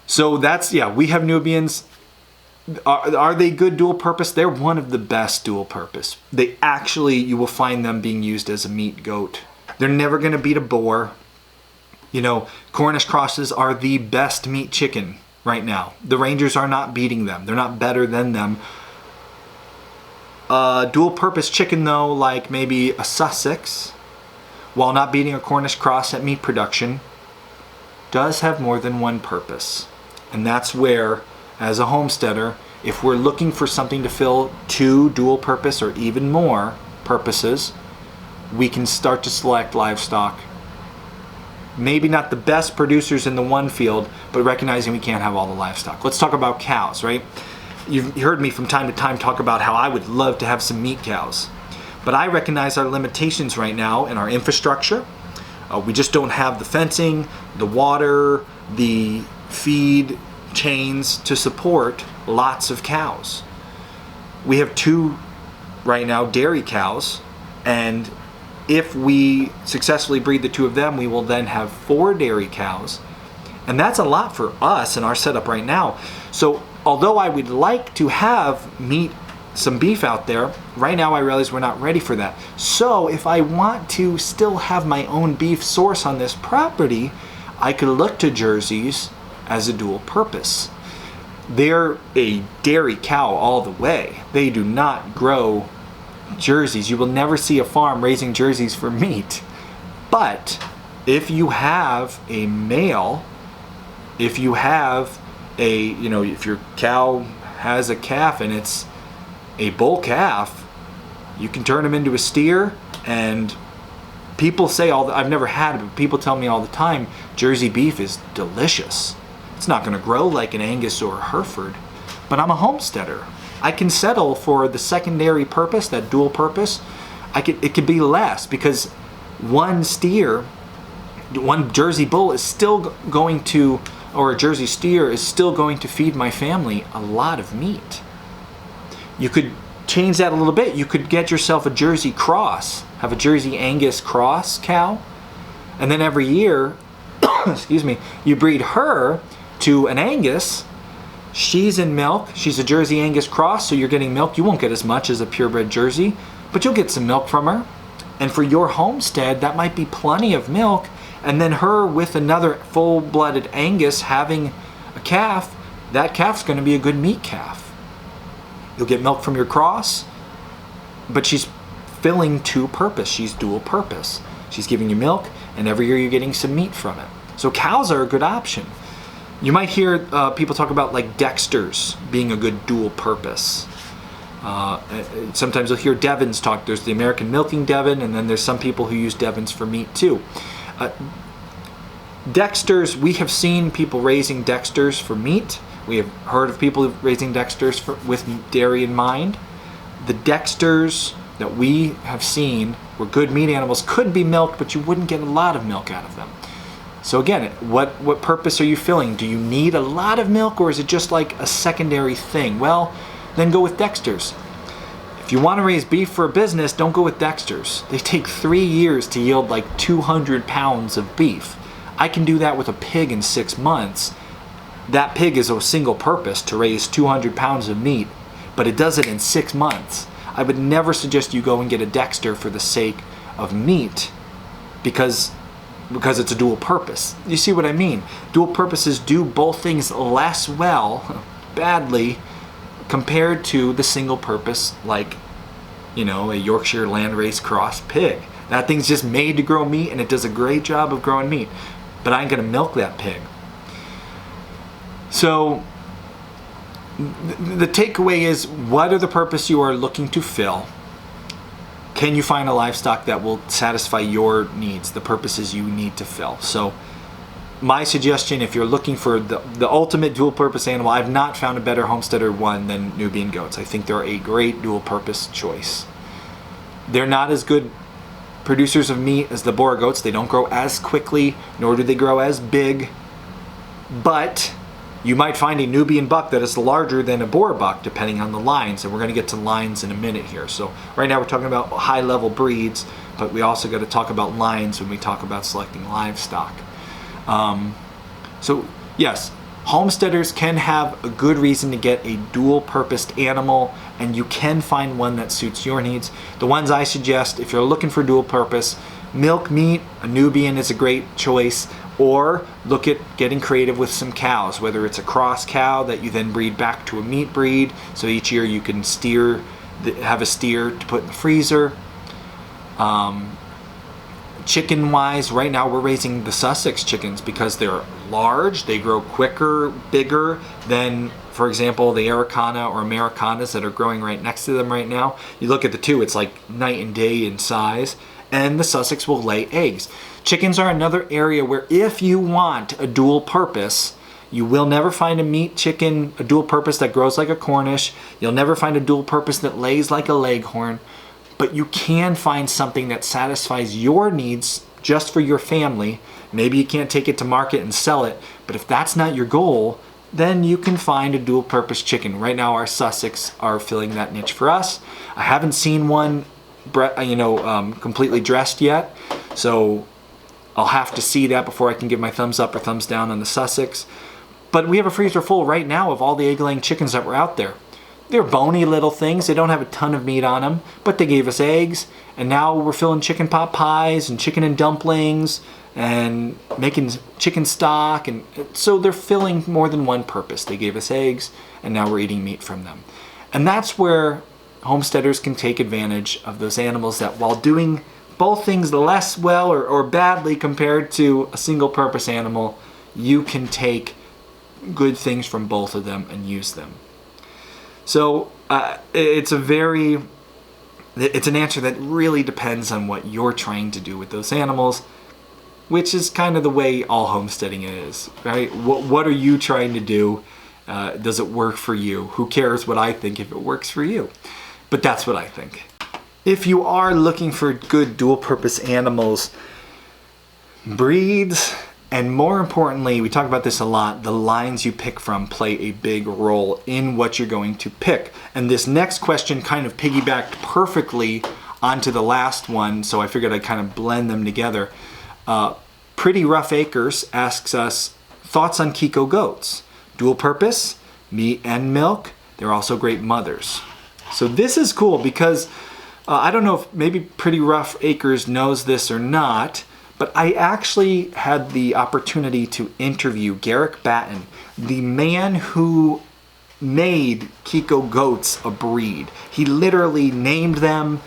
So that's, yeah, we have Nubians. Are they good dual purpose? They're one of the best dual purpose. They actually, you will find them being used as a meat goat. They're never going to beat a boar. You know, Cornish crosses are the best meat chicken right now. The Rangers are not beating them. They're not better than them. Dual purpose chicken though, like maybe a Sussex, while not beating a Cornish cross at meat production, does have more than one purpose. And that's where, as a homesteader, if we're looking for something to fill 2 dual purpose or even more purposes, we can start to select livestock. Maybe not the best producers in the one field, but recognizing we can't have all the livestock. Let's talk about cows, right? You've heard me from time to time talk about how I would love to have some meat cows. But I recognize our limitations right now in our infrastructure. We just don't have the fencing, the water, the feed chains to support lots of cows. We have 2 right now dairy cows, and if we successfully breed the 2 of them, we will then have 4 dairy cows. And that's a lot for us in our setup right now. So although I would like to have some beef out there, right now I realize we're not ready for that. So if I want to still have my own beef source on this property, I could look to Jerseys as a dual purpose. They're a dairy cow all the way. They do not grow Jerseys. You will never see a farm raising Jerseys for meat. But if you have a male, if you have if your cow has a calf and it's a bull calf, you can turn him into a steer. And people say I've never had it, but people tell me all the time, Jersey beef is delicious. It's not going to grow like an Angus or a Hereford, but I'm a homesteader. I can settle for the secondary purpose, that dual purpose. It could be less, because one Jersey bull is still going to, or a Jersey steer is still going to feed my family a lot of meat. You could change that a little bit. You could get yourself a Jersey cross, have a Jersey Angus cross cow, and then every year, excuse me, you breed her to an Angus. She's in milk. She's a Jersey Angus cross, so you're getting milk. You won't get as much as a purebred Jersey, but you'll get some milk from her. And for your homestead, that might be plenty of milk. And then her with another full-blooded Angus having a calf, that calf's going to be a good meat calf. You'll get milk from your cross, but she's filling two purpose. She's dual purpose. She's giving you milk, and every year you're getting some meat from it. So cows are a good option. You might hear people talk about like Dexters being a good dual purpose. Sometimes you'll hear Devons talk. There's the American milking Devon, and then there's some people who use Devons for meat too. Dexters, we have seen people raising Dexters for meat. We have heard of people raising Dexters with dairy in mind. The Dexters that we have seen were good meat animals, could be milked, but you wouldn't get a lot of milk out of them. So again, what purpose are you filling? Do you need a lot of milk, or is it just like a secondary thing? Well, then go with Dexters. If you want to raise beef for a business, don't go with Dexters. They take 3 years to yield like 200 pounds of beef. I can do that with a pig in 6 months. That pig is a single purpose to raise 200 pounds of meat, but it does it in 6 months. I would never suggest you go and get a Dexter for the sake of meat, because it's a dual purpose. You see what I mean? Dual purposes do both things less well, badly, compared to the single purpose, like, a Yorkshire Landrace cross pig. That thing's just made to grow meat, and it does a great job of growing meat, but I ain't gonna milk that pig. So the takeaway is, what are the purpose you are looking to fill? Can you find a livestock that will satisfy your needs, the purposes you need to fill? So my suggestion, if you're looking for the ultimate dual purpose animal, I've not found a better homesteader one than Nubian goats. I think they're a great dual purpose choice. They're not as good producers of meat as the Boer goats. They don't grow as quickly, nor do they grow as big, but you might find a Nubian buck that is larger than a Boer buck, depending on the lines, and we're going to get to lines in a minute here. So right now we're talking about high-level breeds, but we also got to talk about lines when we talk about selecting livestock. So yes, homesteaders can have a good reason to get a dual-purposed animal, and you can find one that suits your needs. The ones I suggest, if you're looking for dual purpose, milk meat, a Nubian is a great choice. Or look at getting creative with some cows, whether it's a cross cow that you then breed back to a meat breed. So each year you can have a steer to put in the freezer. Chicken wise, right now we're raising the Sussex chickens because they're large, they grow quicker, bigger than, for example, the Araucana or Americanas that are growing right next to them right now. You look at the two, it's like night and day in size. And the Sussex will lay eggs. Chickens are another area where if you want a dual purpose, you will never find a meat chicken, a dual purpose that grows like a Cornish. You'll never find a dual purpose that lays like a Leghorn. But you can find something that satisfies your needs just for your family. Maybe you can't take it to market and sell it, but if that's not your goal, then you can find a dual purpose chicken. Right now our Sussex are filling that niche for us. I haven't seen one completely dressed yet, so I'll have to see that before I can give my thumbs up or thumbs down on the Sussex. But we have a freezer full right now of all the egg-laying chickens that were out there. They're bony little things. They don't have a ton of meat on them, but they gave us eggs. And now we're filling chicken pot pies and chicken and dumplings and making chicken stock. And so they're filling more than one purpose. They gave us eggs, and now we're eating meat from them. And that's where homesteaders can take advantage of those animals that, while doing both things less well or badly compared to a single purpose animal, you can take good things from both of them and use them. So it's an answer that really depends on what you're trying to do with those animals, which is kind of the way all homesteading is, right? What are you trying to do? Does it work for you? Who cares what I think if it works for you? But that's what I think. If you are looking for good dual-purpose animals, breeds, and more importantly, we talk about this a lot, the lines you pick from play a big role in what you're going to pick. And this next question kind of piggybacked perfectly onto the last one, so I figured I'd kind of blend them together. Pretty Rough Acres asks us, thoughts on Kiko goats? Dual purpose, meat and milk. They're also great mothers. So this is cool because I don't know if maybe Pretty Rough Acres knows this or not, but I actually had the opportunity to interview Garrick Batten, the man who made Kiko goats a breed. He literally named them,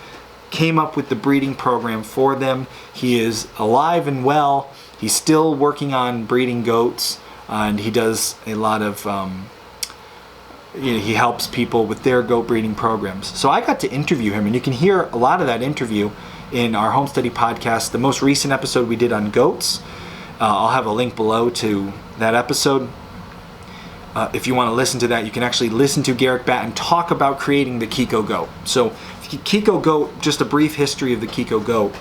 came up with the breeding program for them. He is alive and well. He's still working on breeding goats, and he does a lot of, he helps people with their goat breeding programs. So I got to interview him, and you can hear a lot of that interview in our Homesteady podcast, the most recent episode we did on goats. I'll have a link below to that episode. If you want to listen to that, you can actually listen to Garrick Batten talk about creating the Kiko goat. So Kiko goat, just a brief history of the Kiko goat.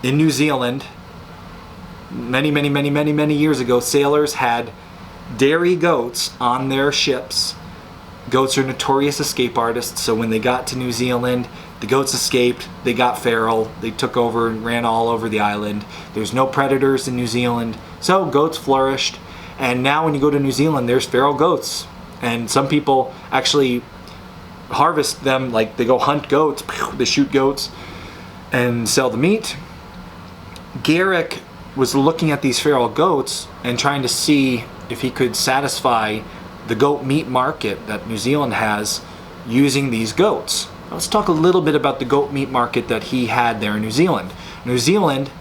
In New Zealand, many years ago, sailors had dairy goats on their ships. Goats are notorious escape artists, so when they got to New Zealand, the goats escaped, they got feral, they took over and ran all over the island. There's no predators in New Zealand, so goats flourished. And now when you go to New Zealand, there's feral goats. And some people actually harvest them, like they go hunt goats, they shoot goats and sell the meat. Garrick was looking at these feral goats and trying to see if he could satisfy the goat meat market that New Zealand has using these goats. Let's talk a little bit about the goat meat market that he had there in New Zealand. New Zealand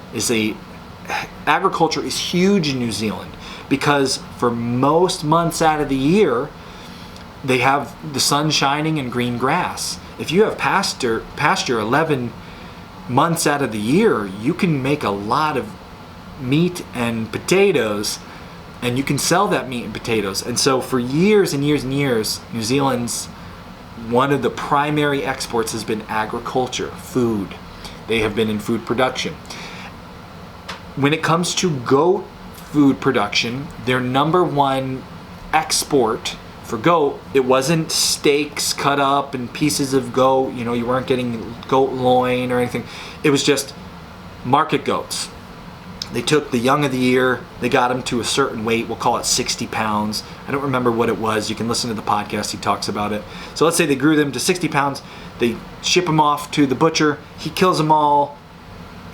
agriculture is huge in New Zealand because for most months out of the year, they have the sun shining and green grass. If you have pasture 11 months out of the year, you can make a lot of meat and potatoes, and you can sell that meat and potatoes. And so for years and years and years, New Zealand's one of the primary exports has been agriculture, food. They have been in food production. When it comes to goat food production, their number one export for goat, it wasn't steaks cut up and pieces of goat, you weren't getting goat loin or anything. It was just market goats. They took the young of the year, they got them to a certain weight, we'll call it 60 pounds. I don't remember what it was. You can listen to the podcast, he talks about it. So let's say they grew them to 60 pounds, they ship them off to the butcher, he kills them all,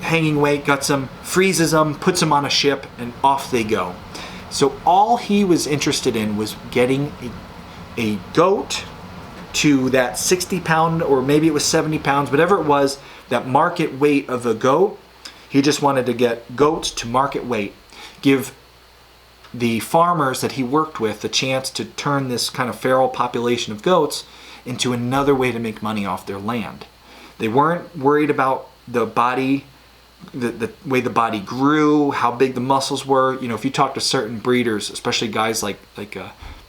hanging weight, guts them, freezes them, puts them on a ship, and off they go. So all he was interested in was getting a goat to that 60 pound, or maybe it was 70 pounds, whatever it was, that market weight of a goat. He just wanted to get goats to market weight, give the farmers that he worked with the chance to turn this kind of feral population of goats into another way to make money off their land. They weren't worried about the body, the way the body grew, how big the muscles were. If you talk to certain breeders, especially guys like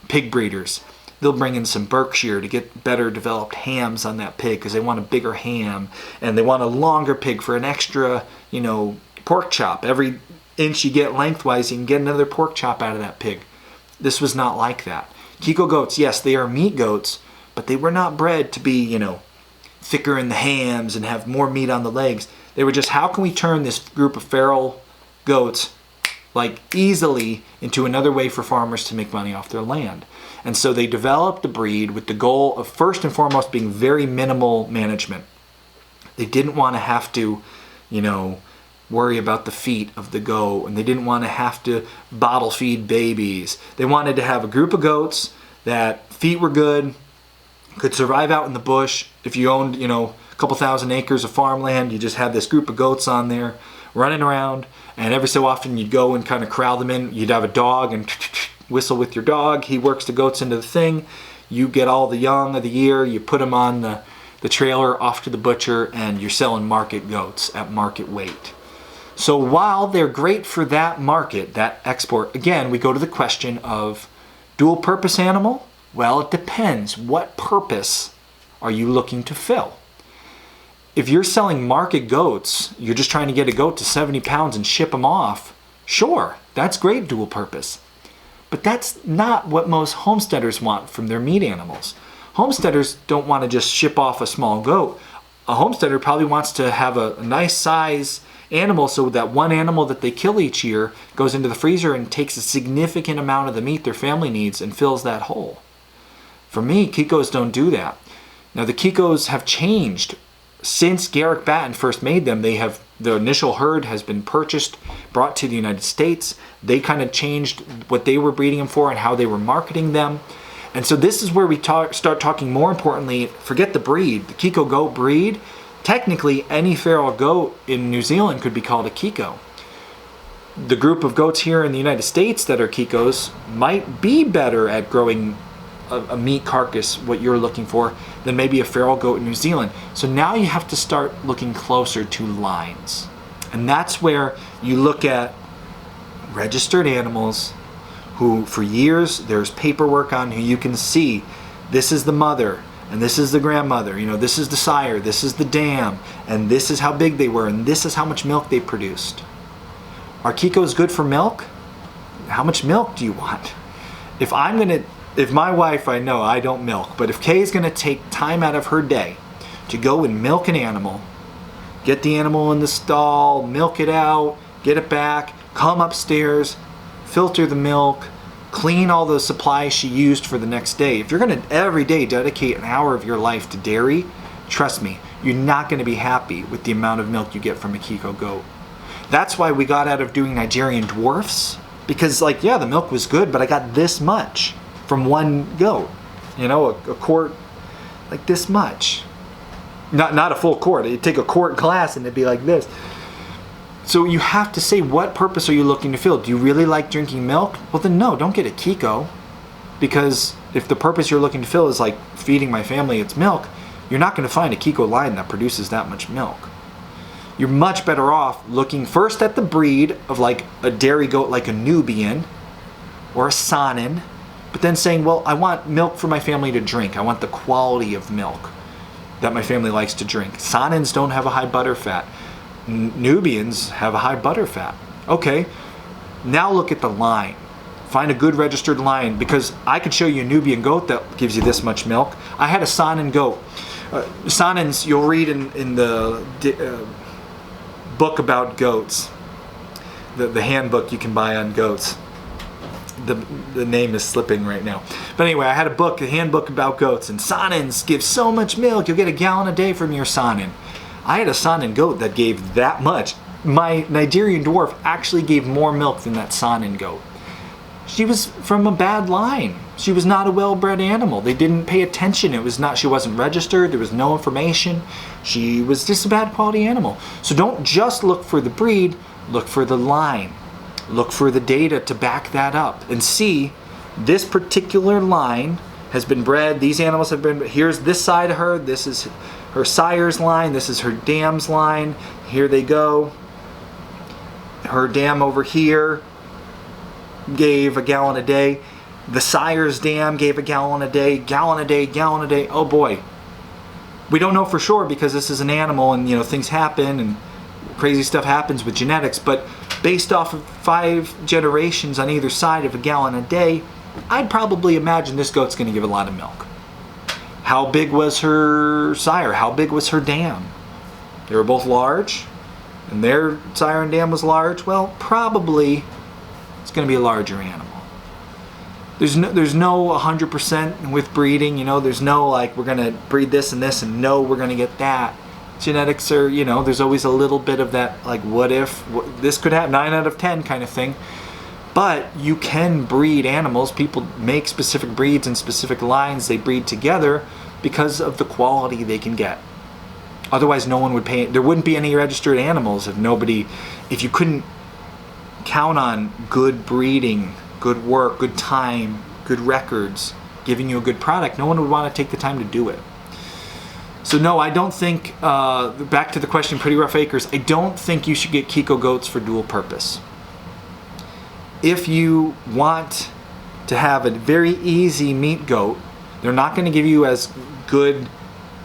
pig breeders, they'll bring in some Berkshire to get better developed hams on that pig because they want a bigger ham, and they want a longer pig for an extra, pork chop. Every inch you get lengthwise, you can get another pork chop out of that pig. This was not like that. Kiko goats, yes, they are meat goats, but they were not bred to be, thicker in the hams and have more meat on the legs. They were just, how can we turn this group of feral goats like easily into another way for farmers to make money off their land. And so they developed the breed with the goal of first and foremost being very minimal management. They didn't want to have to, worry about the feet of the goat, and they didn't want to have to bottle feed babies. They wanted to have a group of goats that feet were good, could survive out in the bush. If you owned, a couple thousand acres of farmland, you just had this group of goats on there running around, and every so often you'd go and kind of corral them in. You'd have a dog and whistle with your dog. He works the goats into the thing. You get all the young of the year, you put them on the trailer off to the butcher, and you're selling market goats at market weight. So while they're great for that market, that export, again, we go to the question of dual purpose animal. Well, it depends. What purpose are you looking to fill? If you're selling market goats, you're just trying to get a goat to 70 pounds and ship them off, sure, that's great dual purpose. But that's not what most homesteaders want from their meat animals. Homesteaders don't want to just ship off a small goat. A homesteader probably wants to have a nice size animal so that one animal that they kill each year goes into the freezer and takes a significant amount of the meat their family needs and fills that hole. For me, Kikos don't do that. Now the Kikos have changed. Since Garrick Batten first made them, the initial herd has been purchased, brought to the United States. They kind of changed what they were breeding them for and how they were marketing them. And so this is where we start talking more importantly, forget the breed, the Kiko goat breed. Technically, any feral goat in New Zealand could be called a Kiko. The group of goats here in the United States that are Kikos might be better at growing a meat carcass, what you're looking for, than maybe a feral goat in New Zealand. So now you have to start looking closer to lines. And that's where you look at registered animals who for years there's paperwork on who you can see this is the mother and this is the grandmother, this is the sire, this is the dam, and this is how big they were, and this is how much milk they produced. Are Kikos good for milk? How much milk do you want? If my wife, I know I don't milk, but if Kay is gonna take time out of her day to go and milk an animal, get the animal in the stall, milk it out, get it back, come upstairs, filter the milk, clean all the supplies she used for the next day. If you're going to every day dedicate an hour of your life to dairy, trust me, you're not going to be happy with the amount of milk you get from a Kiko goat. That's why we got out of doing Nigerian dwarfs, because the milk was good, but I got this much from one goat. A quart like this much. Not a full quart. You'd take a quart glass and it'd be like this. So you have to say, what purpose are you looking to fill? Do you really like drinking milk? Well then no, don't get a Kiko. Because if the purpose you're looking to fill is like feeding my family its milk, you're not going to find a Kiko line that produces that much milk. You're much better off looking first at the breed of like a dairy goat like a Nubian or a Saanen, but then saying, well, I want milk for my family to drink. I want the quality of milk that my family likes to drink. Saanens don't have a high butter fat. Nubians have a high butter fat. Okay, now look at the line. Find a good registered line, because I could show you a Nubian goat that gives you this much milk. I had a Saanen goat. Saanens, you'll read in the book about goats, the handbook you can buy on goats. The name is slipping right now. But anyway, I had a handbook about goats, and Saanens give so much milk. You'll get a gallon a day from your Saanen. I had a Saanen goat that gave that much. My Nigerian dwarf actually gave more milk than that Saanen goat. She was from a bad line. She was not a well-bred animal. They didn't pay attention. She wasn't registered. There was no information. She was just a bad quality animal. So don't just look for the breed, look for the line. Look for the data to back that up and see this particular line has been bred. These animals have been, here's this side of her. This is her sire's line. This is her dam's line. Here they go. Her dam over here gave a gallon a day. The sire's dam gave a gallon a day, gallon a day, gallon a day. Oh boy. We don't know for sure because this is an animal and things happen and crazy stuff happens with genetics, but based off of 5 generations on either side of a gallon a day, I'd probably imagine this goat's going to give a lot of milk. How big was her sire? How big was her dam? They were both large, and their sire and dam was large. Well, probably it's going to be a larger animal. There's no 100% with breeding, you know, there's no like we're going to breed this and this and no, we're going to get that. Genetics are, you know, there's always a little bit of that, like what if, this could happen, 9 out of 10 kind of thing. But you can breed animals. People make specific breeds and specific lines. They breed together because of the quality they can get. Otherwise, no one would pay. There wouldn't be any registered animals if you couldn't count on good breeding, good work, good time, good records, giving you a good product. No one would want to take the time to do it. So no, I don't think, back to the question, Pretty Rough Acres, I don't think you should get Kiko goats for dual purpose. If you want to have a very easy meat goat, they're not going to give you as good,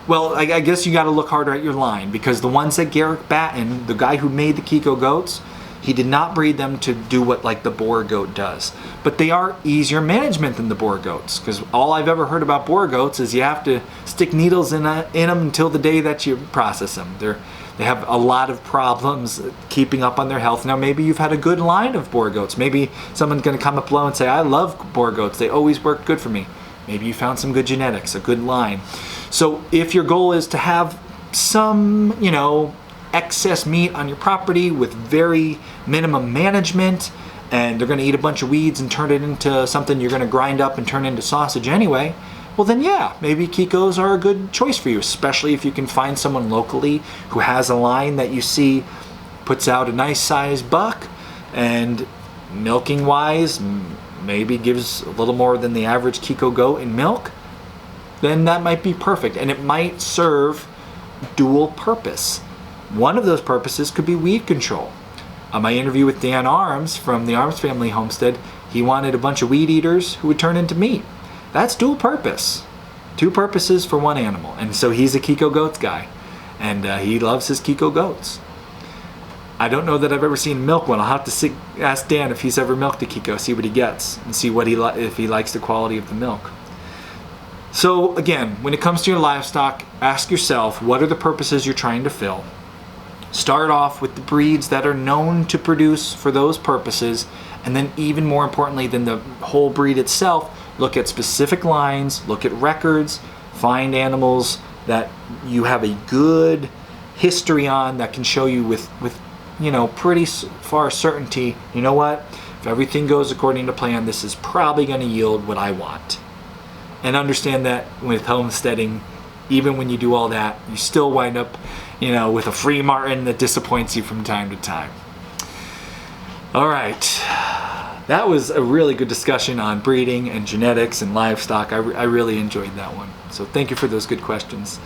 well, I guess you got to look harder at your line, because the ones that Garrick Batten, the guy who made the Kiko goats, he did not breed them to do what like the boar goat does. But they are easier management than the boar goats, because all I've ever heard about boar goats is you have to stick needles in them until the day that you process them. They have a lot of problems keeping up on their health. Now maybe you've had a good line of boar goats. Maybe someone's going to come up below and say, I love boar goats. They always work good for me. Maybe you found some good genetics, a good line. So if your goal is to have some, you know, excess meat on your property with very minimum management, and they're going to eat a bunch of weeds and turn it into something you're going to grind up and turn into sausage anyway, well then yeah, maybe Kikos are a good choice for you, especially if you can find someone locally who has a line that you see puts out a nice sized buck and milking wise maybe gives a little more than the average Kiko goat in milk. Then that might be perfect, and it might serve dual purpose. One of those purposes could be weed control. On my interview with Dan Arms from the Arms Family Homestead, he wanted a bunch of weed eaters who would turn into meat. That's dual purpose. 2 purposes for one animal. And so he's a Kiko goats guy, and he loves his Kiko goats. I don't know that I've ever seen him milk one. I'll have to ask Dan if he's ever milked a Kiko, see what he gets, and see what if he likes the quality of the milk. So again, when it comes to your livestock, ask yourself, what are the purposes you're trying to fill? Start off with the breeds that are known to produce for those purposes, and then even more importantly than the whole breed itself, look at specific lines, look at records, find animals that you have a good history on that can show you with you know, pretty far certainty, you know what, if everything goes according to plan, this is probably going to yield what I want. And understand that with homesteading, even when you do all that, you still wind up, you know, with a free martin that disappoints you from time to time. All right, that was a really good discussion on breeding and genetics and livestock. I really enjoyed that one. So thank you for those good questions.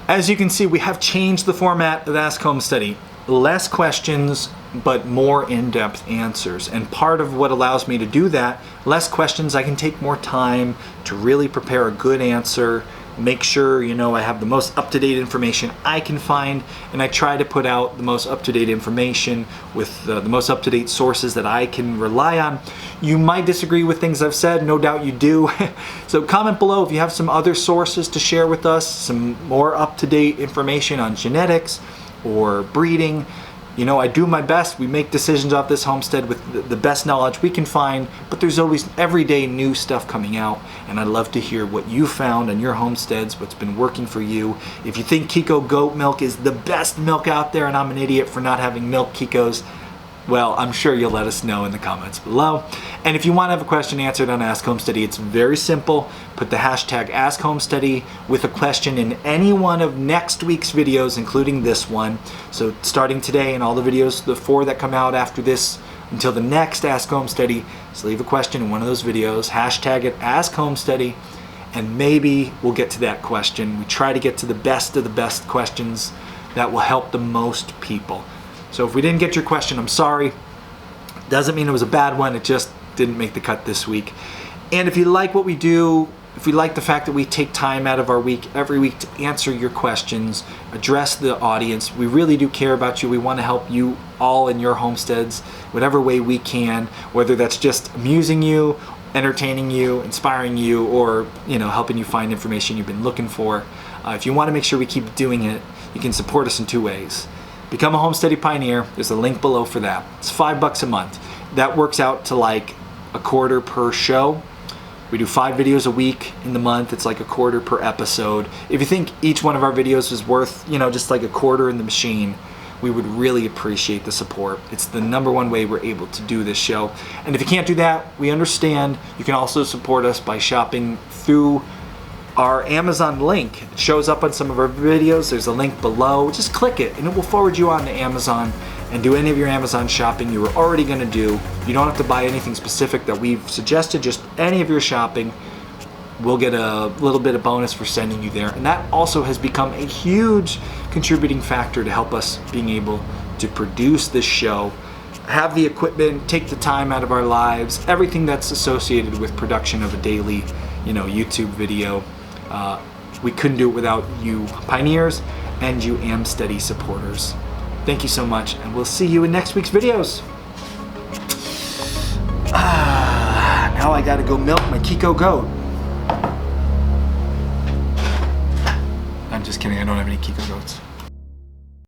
As you can see, we have changed the format of Ask Homesteady. Less questions, but more in-depth answers. And part of what allows me to do that, less questions, I can take more time to really prepare a good answer, make sure, you know, I have the most up-to-date information I can find, and I try to put out the most up-to-date information with the most up-to-date sources that I can rely on. You might disagree with things I've said, no doubt you do. So comment below if you have some other sources to share with us, some more up-to-date information on genetics or breeding. You know, I do my best. We make decisions off this homestead with the best knowledge we can find, but there's always everyday new stuff coming out, and I'd love to hear what you found on your homesteads, what's been working for you. If you think Kiko goat milk is the best milk out there and I'm an idiot for not having milk Kikos, well, I'm sure you'll let us know in the comments below. And if you want to have a question answered on Ask Homesteady, it's very simple. Put the hashtag Ask Homesteady with a question in any one of next week's videos, including this one. So starting today and all the videos, the 4 that come out after this, until the next Ask Homesteady, just leave a question in one of those videos, hashtag it Ask Homesteady, and maybe we'll get to that question. We try to get to the best of the best questions that will help the most people. So if we didn't get your question, I'm sorry. Doesn't mean it was a bad one, it just didn't make the cut this week. And if you like what we do, if you like the fact that we take time out of our week every week to answer your questions, address the audience, we really do care about you. We want to help you all in your homesteads whatever way we can, whether that's just amusing you, entertaining you, inspiring you, or, you know, helping you find information you've been looking for. If you want to make sure we keep doing it, you can support us in 2 ways. Become a Homesteady Pioneer. There's a link below for that. It's $5 a month. that works out to like $0.25 per show. We do 5 videos a week in the month. It's like $0.25 per episode. If you think each one of our videos is worth, just like $0.25 in the machine, we would really appreciate the support. It's the #1 way we're able to do this show. And if you can't do that, we understand. You can also support us by shopping through our Amazon link. It shows up on some of our videos. There's a link below. Just click it and it will forward you on to Amazon and do any of your Amazon shopping you were already gonna do. You don't have to buy anything specific that we've suggested, just any of your shopping. We'll get a little bit of bonus for sending you there. And that also has become a huge contributing factor to help us being able to produce this show, have the equipment, take the time out of our lives, everything that's associated with production of a daily, YouTube video. We couldn't do it without you pioneers and you Homesteady supporters. Thank you so much, and we'll see you in next week's videos. Now I gotta go milk my Kiko goat. I'm just kidding, I don't have any Kiko goats.